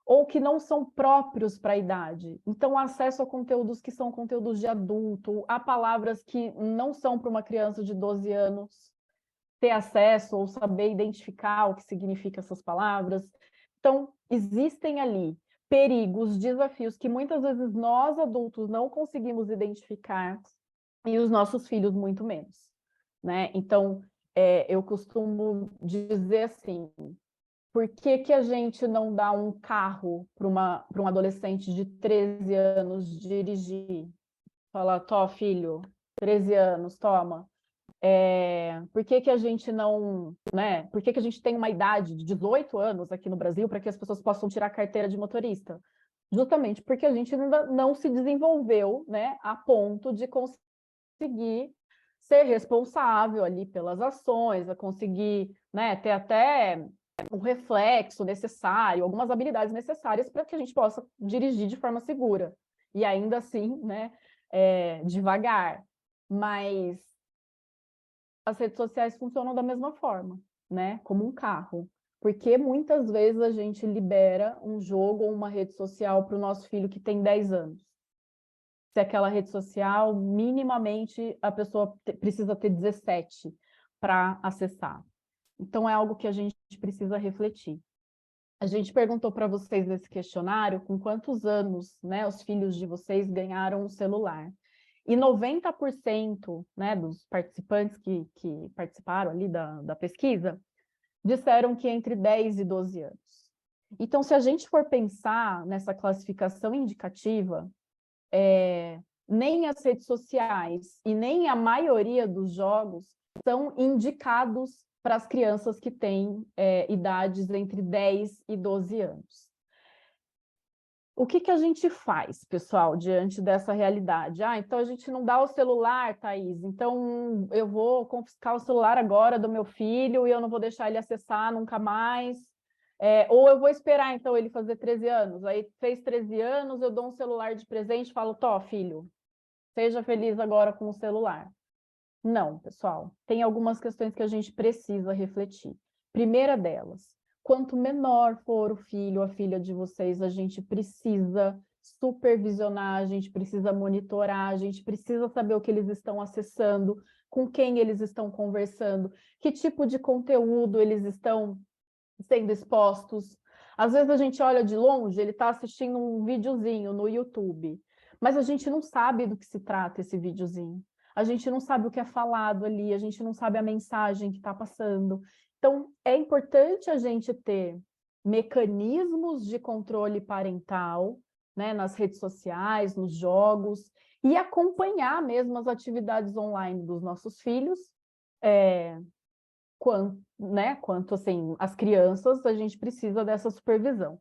ou que não são próprios para a idade. Então, acesso a conteúdos que são conteúdos de adulto, a palavras que não são para uma criança de 12 anos ter acesso ou saber identificar o que significa essas palavras. Então, existem ali perigos, desafios que muitas vezes nós adultos não conseguimos identificar e os nossos filhos muito menos, né? Então, eu costumo dizer assim, por que que a gente não dá um carro para um adolescente de 13 anos dirigir? Fala, filho, 13 anos, toma. Por que que a gente não, né? Por que que a gente tem uma idade de 18 anos aqui no Brasil para que as pessoas possam tirar a carteira de motorista? Justamente porque a gente ainda não se desenvolveu, né, a ponto de conseguir ser responsável ali pelas ações, a conseguir, né, ter até um reflexo necessário, algumas habilidades necessárias para que a gente possa dirigir de forma segura. E ainda assim, né, devagar. Mas as redes sociais funcionam da mesma forma, né, como um carro. Porque muitas vezes a gente libera um jogo ou uma rede social para o nosso filho que tem 10 anos. Se aquela rede social, minimamente, a pessoa precisa ter 17 para acessar. Então, é algo que a gente precisa refletir. A gente perguntou para vocês nesse questionário com quantos anos, né, os filhos de vocês ganharam um celular. E 90%, né, dos participantes que participaram ali da pesquisa disseram que entre 10 e 12 anos. Então, se a gente for pensar nessa classificação indicativa, nem as redes sociais e nem a maioria dos jogos são indicados para as crianças que têm idades entre 10 e 12 anos. O que que a gente faz, pessoal, diante dessa realidade? Então a gente não dá o celular, Thaís, então eu vou confiscar o celular agora do meu filho e eu não vou deixar ele acessar nunca mais. Ou eu vou esperar, então, ele fazer 13 anos. Aí fez 13 anos, eu dou um celular de presente e falo, filho, seja feliz agora com o celular. Não, pessoal, tem algumas questões que a gente precisa refletir. Primeira delas, quanto menor for o filho ou a filha de vocês, a gente precisa supervisionar, a gente precisa monitorar, a gente precisa saber o que eles estão acessando, com quem eles estão conversando, que tipo de conteúdo eles estão sendo expostos. Às vezes a gente olha de longe, ele está assistindo um videozinho no YouTube, mas a gente não sabe do que se trata esse videozinho. A gente não sabe o que é falado ali, a gente não sabe a mensagem que está passando. Então, é importante a gente ter mecanismos de controle parental, né, nas redes sociais, nos jogos, e acompanhar mesmo as atividades online dos nossos filhos, quanto assim, as crianças, a gente precisa dessa supervisão.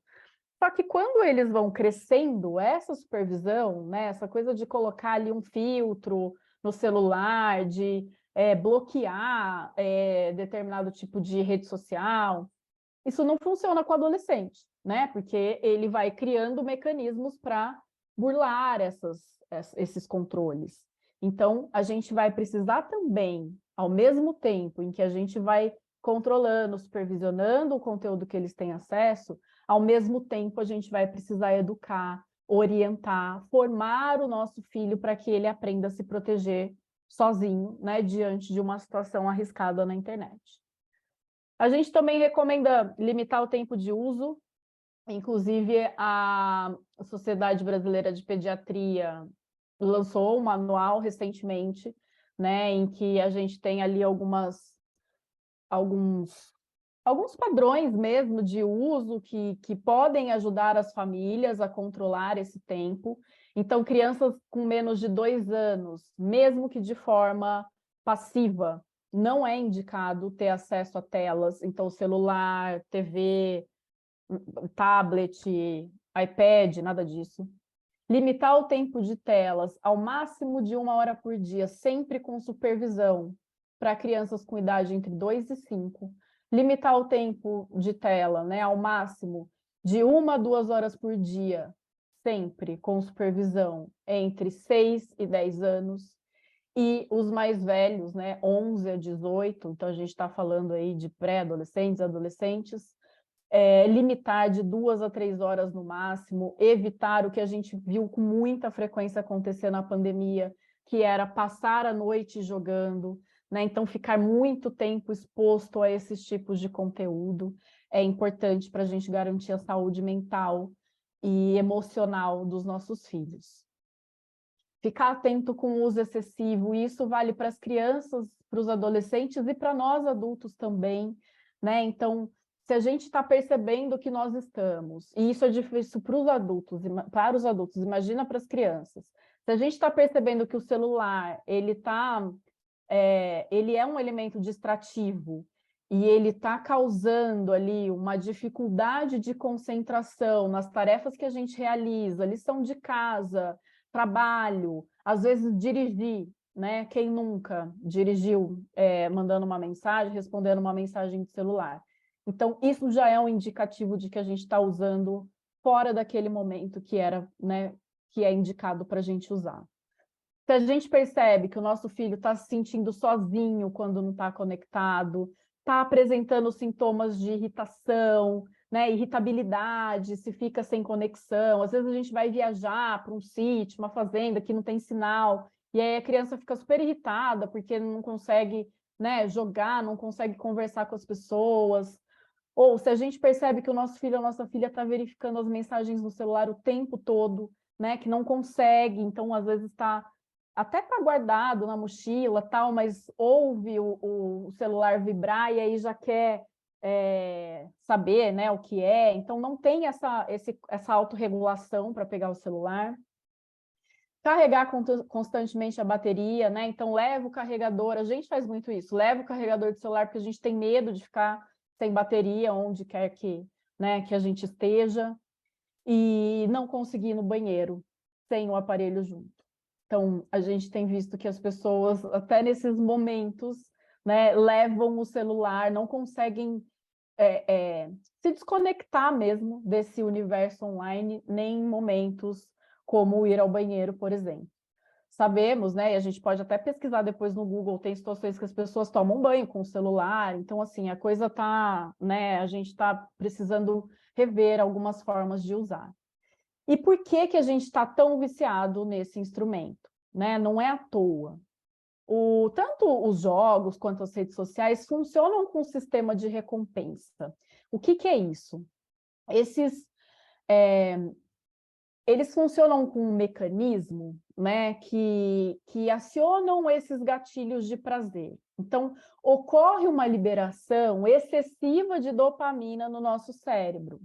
Só que quando eles vão crescendo, essa supervisão, né, essa coisa de colocar ali um filtro no celular, de bloquear determinado tipo de rede social, isso não funciona com o adolescente, né? Porque ele vai criando mecanismos para burlar esses controles. Então, a gente vai precisar também, ao mesmo tempo em que a gente vai controlando, supervisionando o conteúdo que eles têm acesso, ao mesmo tempo a gente vai precisar educar, orientar, formar o nosso filho para que ele aprenda a se proteger sozinho, né, diante de uma situação arriscada na internet. A gente também recomenda limitar o tempo de uso, inclusive a Sociedade Brasileira de Pediatria lançou um manual recentemente, né, em que a gente tem ali alguns padrões mesmo de uso que podem ajudar as famílias a controlar esse tempo. Então, crianças com menos de 2 anos, mesmo que de forma passiva, não é indicado ter acesso a telas, então celular, TV, tablet, iPad, nada disso. Limitar o tempo de telas ao máximo de 1 hora por dia, sempre com supervisão, para crianças com idade entre 2 e 5. Limitar o tempo de tela, né, ao máximo de 1 a 2 horas por dia, sempre com supervisão, entre 6 e 10 anos. E os mais velhos, né, 11 a 18, então a gente está falando aí de pré-adolescentes, adolescentes, limitar de 2 a 3 horas no máximo, evitar o que a gente viu com muita frequência acontecer na pandemia, que era passar a noite jogando, né? Então ficar muito tempo exposto a esses tipos de conteúdo é importante para a gente garantir a saúde mental e emocional dos nossos filhos. Ficar atento com o uso excessivo, e isso vale para as crianças, para os adolescentes e para nós adultos também, né? Então, se a gente está percebendo que nós estamos, e isso é difícil para os adultos, imagina para as crianças. Se a gente está percebendo que o celular, ele é um elemento distrativo, e ele está causando ali uma dificuldade de concentração nas tarefas que a gente realiza, lição de casa, trabalho, às vezes dirigir, né? Quem nunca dirigiu mandando uma mensagem, respondendo uma mensagem de celular? Então, isso já é um indicativo de que a gente está usando fora daquele momento que era, né, que é indicado para a gente usar. Se a gente percebe que o nosso filho está se sentindo sozinho quando não está conectado, está apresentando sintomas de irritação, né, irritabilidade, se fica sem conexão, às vezes a gente vai viajar para um sítio, uma fazenda que não tem sinal, e aí a criança fica super irritada porque não consegue, né, jogar, não consegue conversar com as pessoas. Ou se a gente percebe que o nosso filho ou a nossa filha está verificando as mensagens no celular o tempo todo, né, que não consegue, então às vezes até está guardado na mochila, tal, mas ouve o celular vibrar e aí já quer saber, né, o que é. Então não tem essa autorregulação para pegar o celular. Carregar constantemente a bateria, né? Então leva o carregador, a gente faz muito isso, leva o carregador do celular porque a gente tem medo de ficar sem bateria onde quer que, né, que a gente esteja, e não conseguir ir no banheiro sem o aparelho junto. Então, a gente tem visto que as pessoas, até nesses momentos, né, levam o celular, não conseguem se desconectar mesmo desse universo online, nem em momentos como ir ao banheiro, por exemplo. Sabemos, né, e a gente pode até pesquisar depois no Google, tem situações que as pessoas tomam banho com o celular, então, assim, a coisa está, né, a gente está precisando rever algumas formas de usar. E por que a gente está tão viciado nesse instrumento? Né? Não é à toa. Tanto os jogos quanto as redes sociais funcionam com um sistema de recompensa. O que é isso? Eles funcionam com um mecanismo, né, que acionam esses gatilhos de prazer. Então, ocorre uma liberação excessiva de dopamina no nosso cérebro.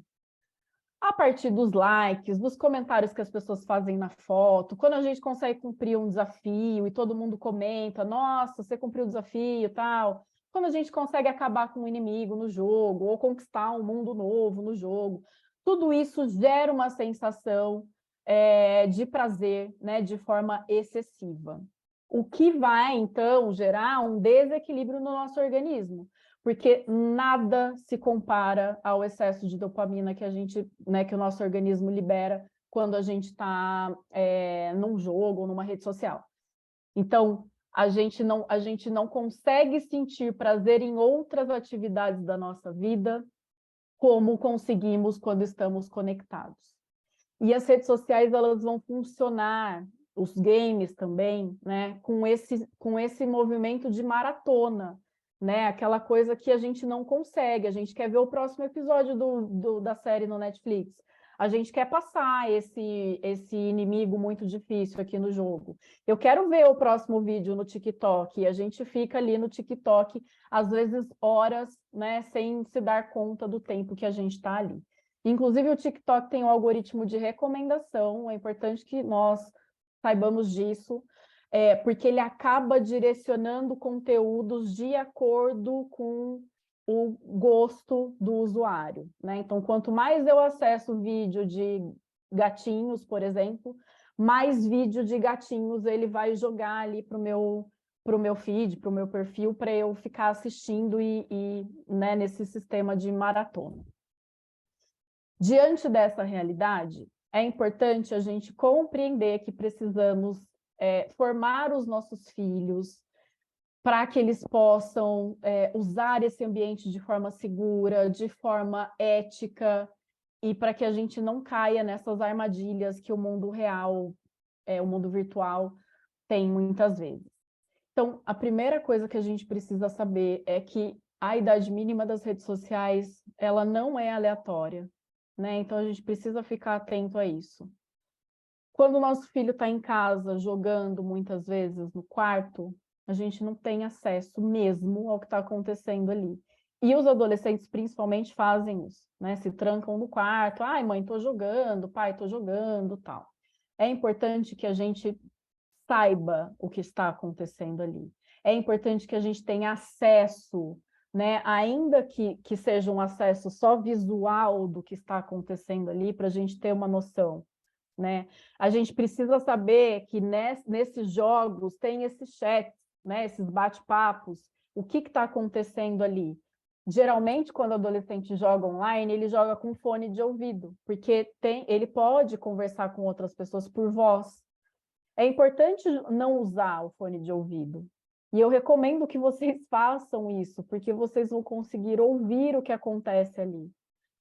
A partir dos likes, dos comentários que as pessoas fazem na foto, quando a gente consegue cumprir um desafio e todo mundo comenta, nossa, você cumpriu o desafio e tal. Quando a gente consegue acabar com um inimigo no jogo, ou conquistar um mundo novo no jogo, tudo isso gera uma sensação de prazer, né, de forma excessiva. O que vai, então, gerar um desequilíbrio no nosso organismo, porque nada se compara ao excesso de dopamina que a gente, né, que o nosso organismo libera quando a gente está num jogo ou numa rede social. Então, a gente não consegue sentir prazer em outras atividades da nossa vida como conseguimos quando estamos conectados. E as redes sociais, elas vão funcionar, os games também, né, com esse movimento de maratona, né, aquela coisa que a gente não consegue, a gente quer ver o próximo episódio da série no Netflix, a gente quer passar esse inimigo muito difícil aqui no jogo. Eu quero ver o próximo vídeo no TikTok, e a gente fica ali no TikTok, às vezes horas, né, sem se dar conta do tempo que a gente está ali. Inclusive, o TikTok tem um algoritmo de recomendação, é importante que nós saibamos disso, porque ele acaba direcionando conteúdos de acordo com o gosto do usuário, né? Então, quanto mais eu acesso vídeo de gatinhos, por exemplo, mais vídeo de gatinhos ele vai jogar ali para o meu feed, para o meu perfil, para eu ficar assistindo né, nesse sistema de maratona. Diante dessa realidade, é importante a gente compreender que precisamos formar os nossos filhos para que eles possam usar esse ambiente de forma segura, de forma ética, e para que a gente não caia nessas armadilhas que o mundo real, o mundo virtual, tem muitas vezes. Então, a primeira coisa que a gente precisa saber é que a idade mínima das redes sociais, ela não é aleatória, né? Então, a gente precisa ficar atento a isso. Quando o nosso filho está em casa, jogando muitas vezes no quarto, a gente não tem acesso mesmo ao que está acontecendo ali. E os adolescentes, principalmente, fazem isso, né? Se trancam no quarto, ai, mãe, estou jogando, pai, estou jogando, tal. É importante que a gente saiba o que está acontecendo ali. É importante que a gente tenha acesso, né? Ainda que seja um acesso só visual do que está acontecendo ali, para a gente ter uma noção, né? A gente precisa saber que nesses jogos tem esses chats, né? Esses bate-papos, o que está acontecendo ali. Geralmente, quando o adolescente joga online, ele joga com fone de ouvido, porque ele pode conversar com outras pessoas por voz. É importante não usar o fone de ouvido. E eu recomendo que vocês façam isso, porque vocês vão conseguir ouvir o que acontece ali.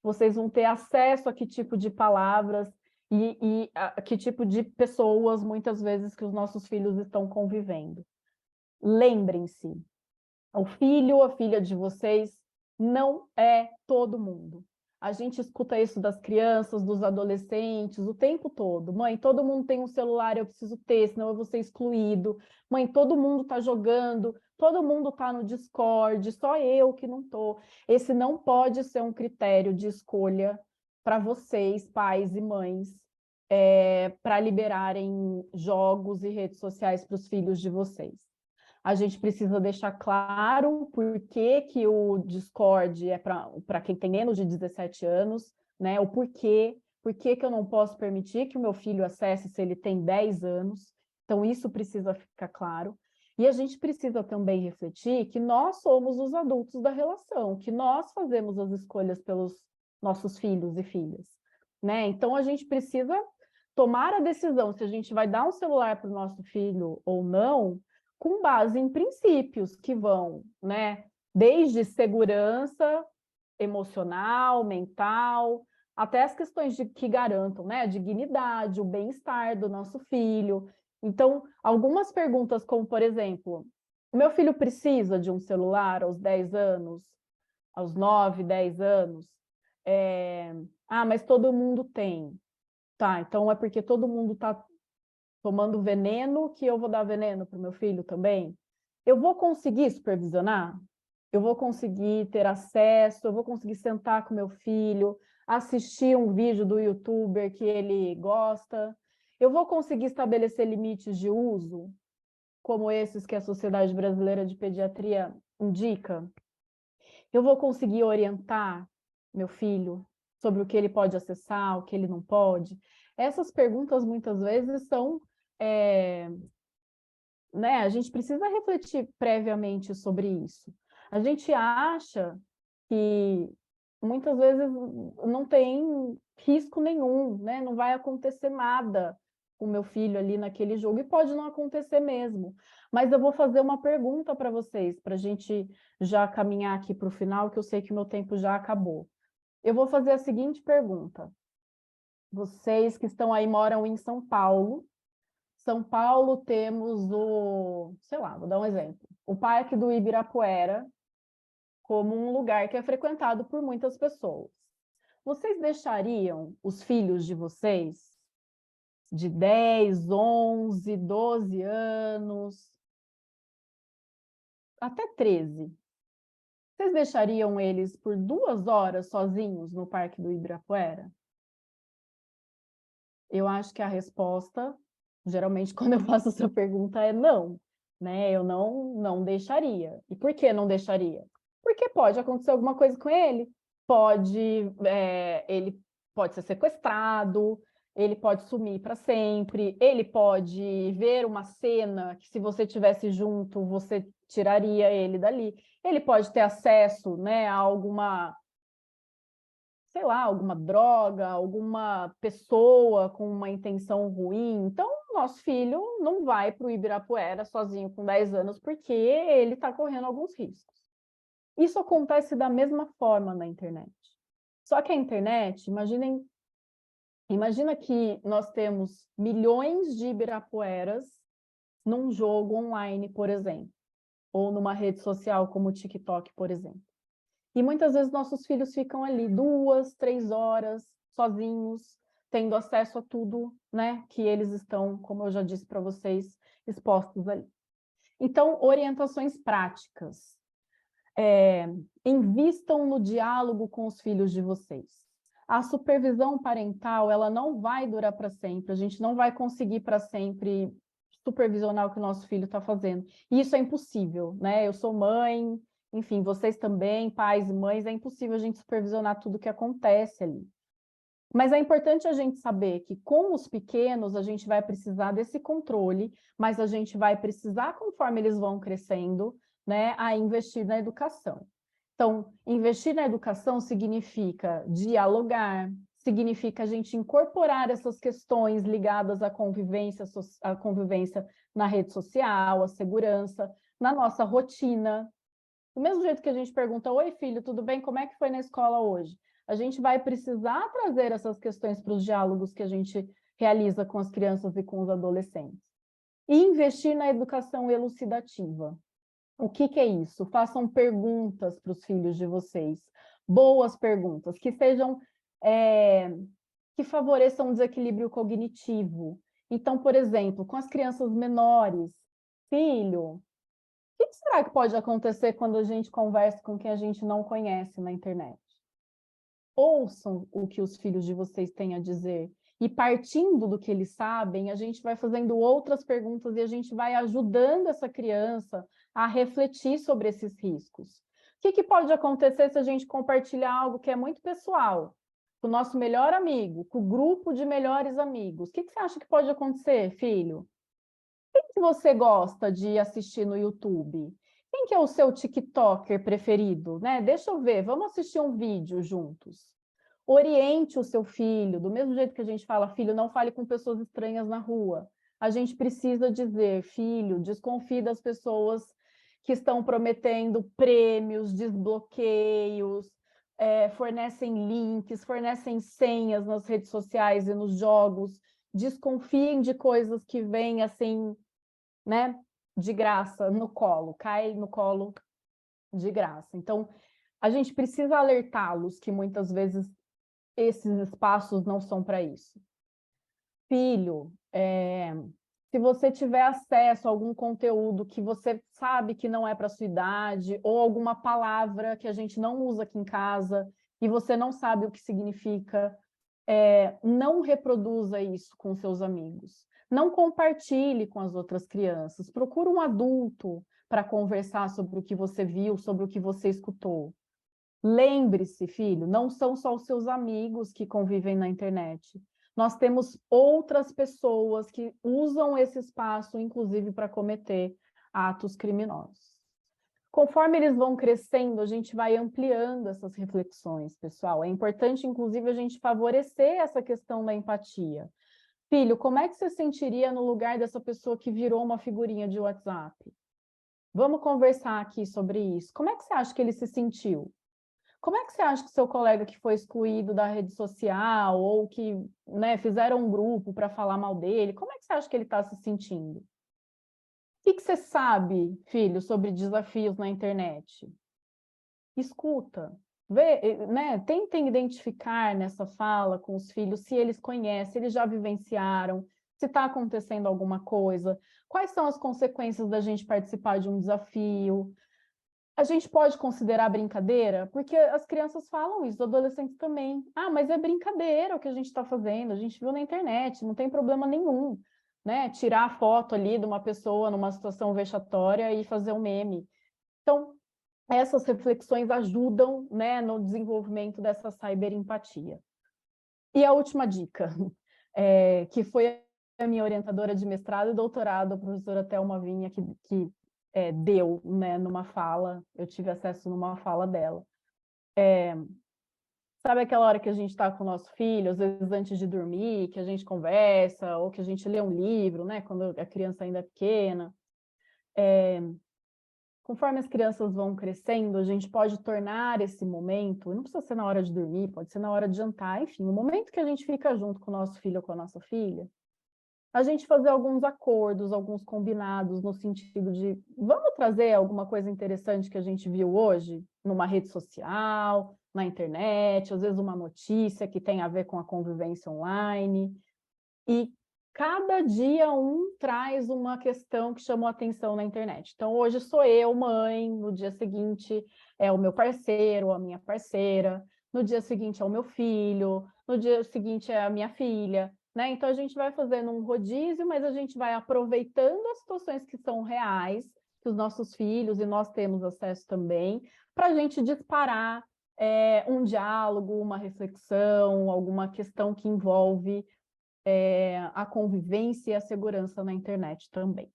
Vocês vão ter acesso a que tipo de palavras e a que tipo de pessoas, muitas vezes, que os nossos filhos estão convivendo. Lembrem-se, o filho, a filha de vocês não é todo mundo. A gente escuta isso das crianças, dos adolescentes, o tempo todo. Mãe, todo mundo tem um celular, eu preciso ter, senão eu vou ser excluído. Mãe, todo mundo está jogando, todo mundo está no Discord, só eu que não estou. Esse não pode ser um critério de escolha para vocês, pais e mães, para liberarem jogos e redes sociais para os filhos de vocês. A gente precisa deixar claro por que o Discord é para quem tem menos de 17 anos, né? O porquê, por que eu não posso permitir que o meu filho acesse se ele tem 10 anos. Então, isso precisa ficar claro. E a gente precisa também refletir que nós somos os adultos da relação, que nós fazemos as escolhas pelos nossos filhos e filhas, né? Então, a gente precisa tomar a decisão se a gente vai dar um celular para o nosso filho ou não, com base em princípios que vão, né, desde segurança emocional, mental, até as questões que garantam, né, a dignidade, o bem-estar do nosso filho. Então, algumas perguntas como, por exemplo, o meu filho precisa de um celular aos 10 anos, aos 9, 10 anos? Mas todo mundo tem. Tá, então é porque todo mundo está tomando veneno que eu vou dar veneno para o meu filho também? Eu vou conseguir supervisionar? Eu vou conseguir ter acesso? Eu vou conseguir sentar com meu filho, assistir um vídeo do YouTuber que ele gosta? Eu vou conseguir estabelecer limites de uso, como esses que a Sociedade Brasileira de Pediatria indica? Eu vou conseguir orientar meu filho sobre o que ele pode acessar, o que ele não pode? Essas perguntas, muitas vezes, são... né, a gente precisa refletir previamente sobre isso. A gente acha que, muitas vezes, não tem risco nenhum, né? Não vai acontecer nada com o meu filho ali naquele jogo, e pode não acontecer mesmo. Mas eu vou fazer uma pergunta para vocês, para a gente já caminhar aqui para o final, que eu sei que o meu tempo já acabou. Eu vou fazer a seguinte pergunta. Vocês que estão aí, moram em São Paulo. São Paulo temos sei lá, vou dar um exemplo, o Parque do Ibirapuera, como um lugar que é frequentado por muitas pessoas. Vocês deixariam os filhos de vocês, de 10, 11, 12 anos, até 13, vocês deixariam eles por 2 horas sozinhos no Parque do Ibirapuera? Eu acho que a resposta, geralmente, quando eu faço essa pergunta, é não, né? Eu não deixaria. E por que não deixaria? Porque pode acontecer alguma coisa com ele, ele pode ser sequestrado, ele pode sumir para sempre, ele pode ver uma cena que, se você tivesse junto, você tiraria ele dali. Ele pode ter acesso, né, a alguma, sei lá, alguma droga, alguma pessoa com uma intenção ruim. Então, nosso filho não vai para o Ibirapuera sozinho com 10 anos, porque ele está correndo alguns riscos. Isso acontece da mesma forma na internet. Só que a internet, imagina que nós temos milhões de Ibirapueras num jogo online, por exemplo, ou numa rede social como o TikTok, por exemplo. E muitas vezes nossos filhos ficam ali 2, 3 horas sozinhos, tendo acesso a tudo, né, que eles estão, como eu já disse para vocês, expostos ali. Então, orientações práticas. Invistam no diálogo com os filhos de vocês. A supervisão parental, ela não vai durar para sempre, a gente não vai conseguir para sempre supervisionar o que o nosso filho está fazendo. E isso é impossível, né? Eu sou mãe, enfim, vocês também, pais e mães, é impossível a gente supervisionar tudo o que acontece ali. Mas é importante a gente saber que, com os pequenos, a gente vai precisar desse controle, mas a gente vai precisar, conforme eles vão crescendo, né, a investir na educação. Então, investir na educação significa dialogar, significa a gente incorporar essas questões ligadas à convivência na rede social, à segurança, na nossa rotina. Do mesmo jeito que a gente pergunta: oi, filho, tudo bem? Como é que foi na escola hoje? A gente vai precisar trazer essas questões para os diálogos que a gente realiza com as crianças e com os adolescentes. E investir na educação elucidativa. O que é isso? Façam perguntas para os filhos de vocês. Boas perguntas, que sejam... que favoreçam um desequilíbrio cognitivo. Então, por exemplo, com as crianças menores, filho, o que será que pode acontecer quando a gente conversa com quem a gente não conhece na internet? Ouçam o que os filhos de vocês têm a dizer. E, partindo do que eles sabem, a gente vai fazendo outras perguntas e a gente vai ajudando essa criança a refletir sobre esses riscos. O que pode acontecer se a gente compartilhar algo que é muito pessoal, com o nosso melhor amigo, com o grupo de melhores amigos? O que você acha que pode acontecer, filho? Quem que você gosta de assistir no YouTube? Quem que é o seu TikToker preferido, né? Deixa eu ver, vamos assistir um vídeo juntos. Oriente o seu filho, do mesmo jeito que a gente fala: filho, não fale com pessoas estranhas na rua. A gente precisa dizer: filho, desconfie das pessoas que estão prometendo prêmios, desbloqueios, fornecem links, fornecem senhas nas redes sociais e nos jogos desconfiem de coisas que vêm assim, né, de graça no colo, cai no colo de graça. Então, a gente precisa alertá-los que muitas vezes esses espaços não são para isso. Filho, se você tiver acesso a algum conteúdo que você sabe que não é para sua idade, ou alguma palavra que a gente não usa aqui em casa e você não sabe o que significa, não reproduza isso com seus amigos. Não compartilhe com as outras crianças. Procura um adulto para conversar sobre o que você viu, sobre o que você escutou. Lembre-se, filho, não são só os seus amigos que convivem na internet. Nós temos outras pessoas que usam esse espaço, inclusive, para cometer atos criminosos. Conforme eles vão crescendo, a gente vai ampliando essas reflexões, pessoal. É importante, inclusive, a gente favorecer essa questão da empatia. Filho, como é que você sentiria no lugar dessa pessoa que virou uma figurinha de WhatsApp? Vamos conversar aqui sobre isso. Como é que você acha que ele se sentiu? Como é que você acha que seu colega que foi excluído da rede social ou que, né, fizeram um grupo para falar mal dele, como é que você acha que ele está se sentindo? O que você sabe, filho, sobre desafios na internet? Escuta, vê, né? Tentem identificar nessa fala com os filhos se eles conhecem, se eles já vivenciaram, se está acontecendo alguma coisa, quais são as consequências da gente participar de um desafio. A gente pode considerar brincadeira, porque as crianças falam isso, os adolescentes também. Ah, mas é brincadeira o que a gente está fazendo, a gente viu na internet, não tem problema nenhum, né? Tirar a foto ali de uma pessoa numa situação vexatória e fazer um meme. Então, essas reflexões ajudam, né, no desenvolvimento dessa cyberempatia. E a última dica, que foi a minha orientadora de mestrado e doutorado, a professora Thelma Vinha, que deu, né, numa fala, eu tive acesso numa fala dela. Sabe aquela hora que a gente está com o nosso filho, às vezes antes de dormir, que a gente conversa, ou que a gente lê um livro, né, quando a criança ainda é pequena. Conforme as crianças vão crescendo, a gente pode tornar esse momento, não precisa ser na hora de dormir, pode ser na hora de jantar, enfim, o momento que a gente fica junto com o nosso filho ou com a nossa filha, a gente fazer alguns acordos, alguns combinados, no sentido de, vamos trazer alguma coisa interessante que a gente viu hoje, numa rede social, na internet, às vezes uma notícia que tem a ver com a convivência online, e cada dia um traz uma questão que chamou atenção na internet. Então, hoje sou eu, mãe, no dia seguinte é o meu parceiro ou a minha parceira, no dia seguinte é o meu filho, no dia seguinte é a minha filha, né? Então, a gente vai fazendo um rodízio, mas a gente vai aproveitando as situações que são reais, que os nossos filhos e nós temos acesso também, para a gente disparar um diálogo, uma reflexão, alguma questão que envolve a convivência e a segurança na internet também.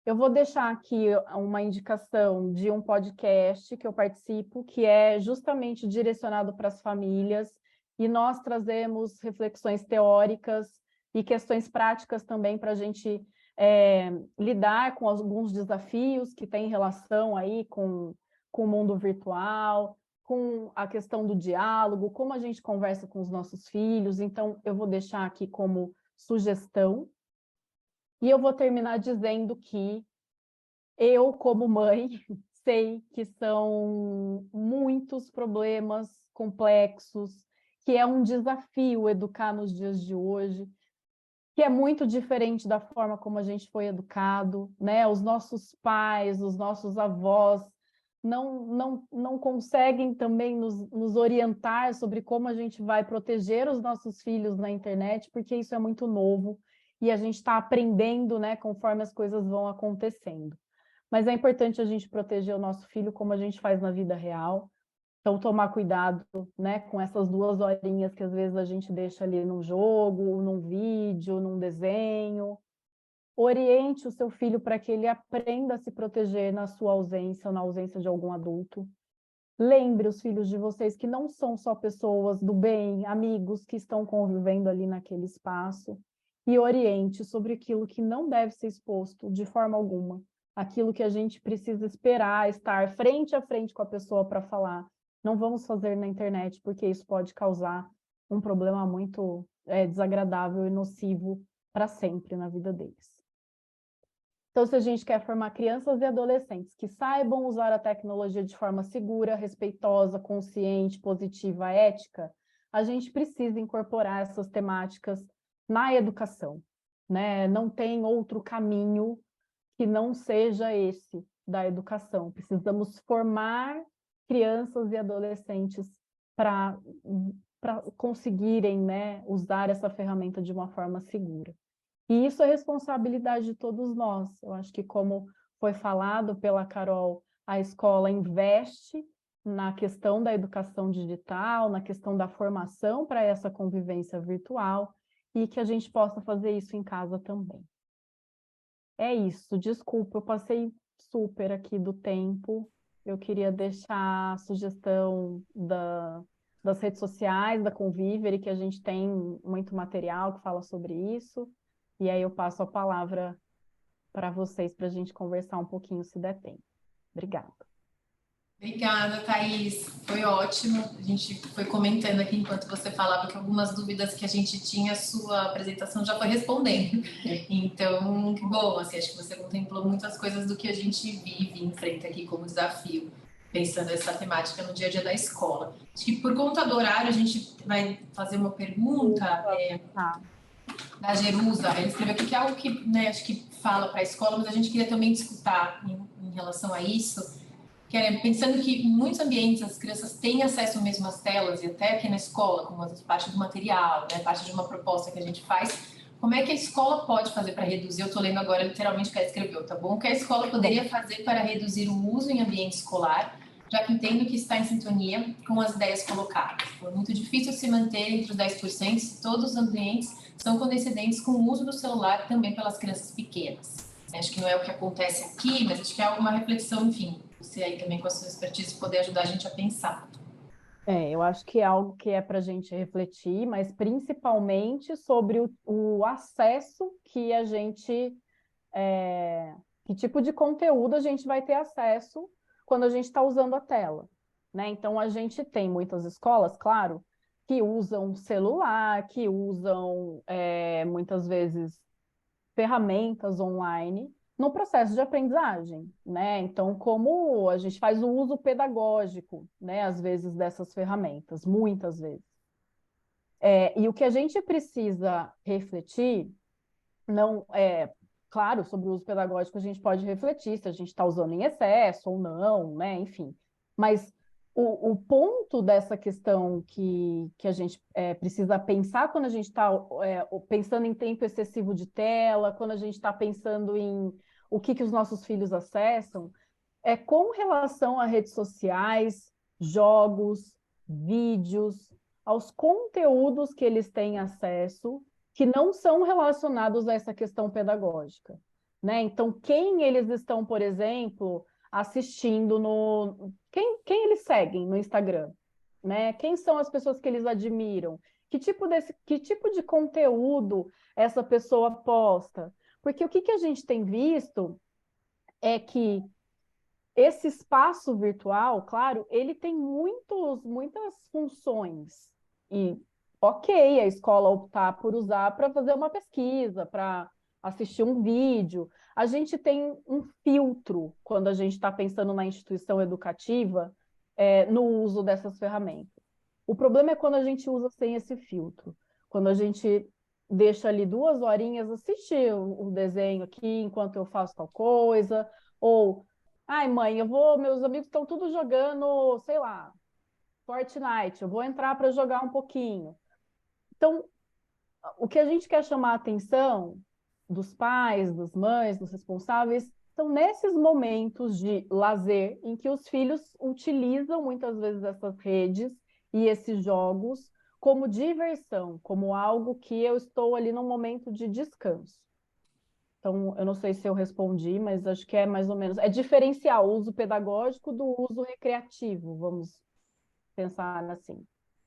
Eu vou deixar aqui uma indicação de um podcast que eu participo, que é justamente direcionado para as famílias, e nós trazemos reflexões teóricas e questões práticas também para a gente lidar com alguns desafios que têm relação aí com o mundo virtual, com a questão do diálogo, como a gente conversa com os nossos filhos. Então, eu vou deixar aqui como sugestão. E eu vou terminar dizendo que eu, como mãe, sei que são muitos problemas complexos, que é um desafio educar nos dias de hoje, que é muito diferente da forma como a gente foi educado, né? Os nossos pais, os nossos avós não conseguem também nos orientar sobre como a gente vai proteger os nossos filhos na internet, porque isso é muito novo e a gente está aprendendo, né, conforme as coisas vão acontecendo. Mas é importante a gente proteger o nosso filho como a gente faz na vida real. Então, tomar cuidado, né, com essas 2 horinhas que às vezes a gente deixa ali num jogo, num vídeo, num desenho. Oriente o seu filho para que ele aprenda a se proteger na sua ausência ou na ausência de algum adulto. Lembre os filhos de vocês que não são só pessoas do bem, amigos que estão convivendo ali naquele espaço. E oriente sobre aquilo que não deve ser exposto de forma alguma. Aquilo que a gente precisa esperar, estar frente a frente com a pessoa para falar. Não vamos fazer na internet, porque isso pode causar um problema muito desagradável e nocivo para sempre na vida deles. Então, se a gente quer formar crianças e adolescentes que saibam usar a tecnologia de forma segura, respeitosa, consciente, positiva, ética, a gente precisa incorporar essas temáticas na educação, né? Não tem outro caminho que não seja esse da educação. Precisamos formar crianças e adolescentes para conseguirem, né, usar essa ferramenta de uma forma segura. E isso é responsabilidade de todos nós. Eu acho que, como foi falado pela Carol, a escola investe na questão da educação digital, na questão da formação para essa convivência virtual, e que a gente possa fazer isso em casa também. É isso, desculpa, eu passei super aqui do tempo. Eu queria deixar a sugestão das redes sociais, da Conviver, que a gente tem muito material que fala sobre isso. E aí eu passo a palavra para vocês, para a gente conversar um pouquinho, se der tempo. Obrigada. Obrigada, Thaís. Foi ótimo. A gente foi comentando aqui enquanto você falava que algumas dúvidas que a gente tinha, a sua apresentação já foi respondendo. Então, que bom, assim, acho que você contemplou muitas coisas do que a gente vive e enfrenta aqui como desafio, pensando essa temática no dia a dia da escola. Acho que por conta do horário, a gente vai fazer uma pergunta da Jerusa. Ela escreveu aqui que é algo que, né, acho que fala para a escola, mas a gente queria também discutir em relação a isso. Que é, pensando que em muitos ambientes as crianças têm acesso mesmo às telas, e até aqui na escola, como parte do material, né, parte de uma proposta que a gente faz, como é que a escola pode fazer para reduzir? Eu estou lendo agora literalmente o que ela escreveu, tá bom? O que a escola poderia fazer para reduzir o uso em ambiente escolar, já que entendo que está em sintonia com as ideias colocadas. Foi muito difícil se manter entre os 10% se todos os ambientes são condescendentes com o uso do celular também pelas crianças pequenas. Acho que não é o que acontece aqui, mas acho que é alguma reflexão, enfim, você aí também com a sua expertise poder ajudar a gente a pensar. Eu acho que é algo que é para a gente refletir, mas principalmente sobre o acesso que a gente, que tipo de conteúdo a gente vai ter acesso quando a gente está usando a tela, né? Então, a gente tem muitas escolas, claro, que usam celular, que usam, muitas vezes, ferramentas online no processo de aprendizagem, né? Então, como a gente faz o uso pedagógico, né, às vezes, dessas ferramentas, muitas vezes. E o que a gente precisa refletir, não é, claro, sobre o uso pedagógico a gente pode refletir se a gente está usando em excesso ou não, né? Enfim, mas o ponto dessa questão que a gente precisa pensar quando a gente está pensando em tempo excessivo de tela, quando a gente está pensando em o que os nossos filhos acessam, é com relação a redes sociais, jogos, vídeos, aos conteúdos que eles têm acesso, que não são relacionados a essa questão pedagógica, né? Então, quem eles estão, por exemplo, assistindo quem eles seguem no Instagram, né? Quem são as pessoas que eles admiram? Que tipo de conteúdo essa pessoa posta? Porque o que a gente tem visto é que esse espaço virtual, claro, ele tem muitas funções. E ok, a escola optar por usar para fazer uma pesquisa, para assistir um vídeo. A gente tem um filtro quando a gente está pensando na instituição educativa, no uso dessas ferramentas. O problema é quando a gente usa sem esse filtro. Quando a gente deixa ali 2 horinhas assistir o desenho aqui enquanto eu faço tal coisa, ou ai, mãe, meus amigos estão tudo jogando, sei lá, Fortnite, eu vou entrar para jogar um pouquinho. Então, o que a gente quer chamar a atenção dos pais, das mães, dos responsáveis, são nesses momentos de lazer em que os filhos utilizam muitas vezes essas redes e esses jogos como diversão, como algo que eu estou ali num momento de descanso. Então, eu não sei se eu respondi, mas acho que é mais ou menos. É diferenciar o uso pedagógico do uso recreativo, vamos pensar assim.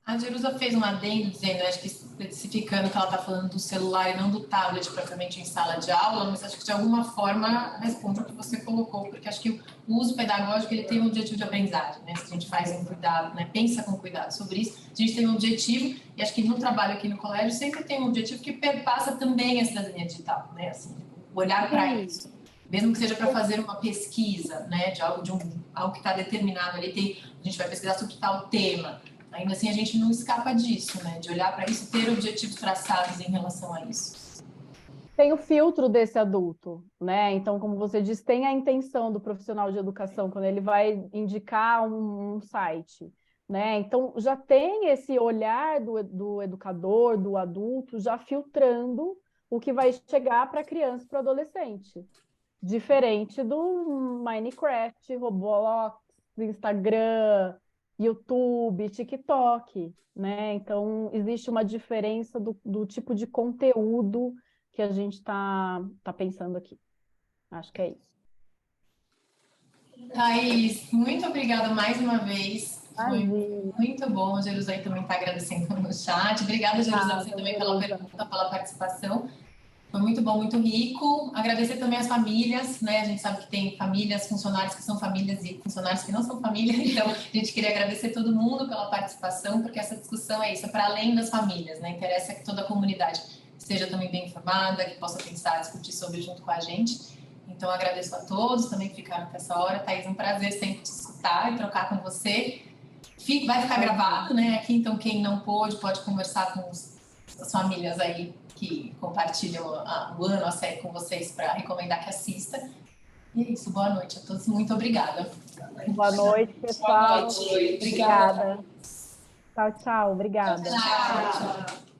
A Jerusa fez um adendo dizendo, acho que especificando que ela está falando do celular e não do tablet propriamente em sala de aula, mas acho que de alguma forma responde ao que você colocou, porque acho que o uso pedagógico ele tem um objetivo de aprendizagem, né? Se a gente faz um cuidado, né? Pensa com cuidado sobre isso, a gente tem um objetivo, e acho que no trabalho aqui no colégio sempre tem um objetivo que perpassa também a cidadania digital, né? Assim, olhar para isso. Mesmo que seja para fazer uma pesquisa, né, de algo algo que está determinado ali, a gente vai pesquisar sobre tal tema. Ainda assim, a gente não escapa disso, né? De olhar para isso, ter objetivos traçados em relação a isso. Tem o filtro desse adulto, né? Então, como você diz, tem a intenção do profissional de educação quando ele vai indicar um site, né? Então, já tem esse olhar do educador, do adulto, já filtrando o que vai chegar para a criança e para o adolescente. Diferente do Minecraft, Roblox, Instagram, YouTube, TikTok, né? Então, existe uma diferença do tipo de conteúdo que a gente tá pensando aqui. Acho que é isso. Thaís, muito obrigada mais uma vez. Foi Imagina. muito bom. A Jerusalém também está agradecendo no chat. Obrigada, Jerusalém, você também pela pergunta, pela participação. Foi muito bom, muito rico. Agradecer também as famílias, né? A gente sabe que tem famílias, funcionários que são famílias e funcionários que não são família. Então, a gente queria agradecer todo mundo pela participação, porque essa discussão é isso, é para além das famílias, né? Interessa que toda a comunidade esteja também bem informada, que possa pensar, discutir sobre junto com a gente. Então, agradeço a todos também que ficaram até essa hora. Thaís, um prazer sempre te escutar e trocar com você. Vai ficar gravado, né? Aqui, então, quem não pôde, pode conversar com as famílias aí que compartilham o ano, a série com vocês para recomendar que assista. E é isso, boa noite a todos. Muito obrigada. Boa noite, pessoal. Boa noite. Obrigada. Tchau, tchau. Obrigada. Tchau, tchau.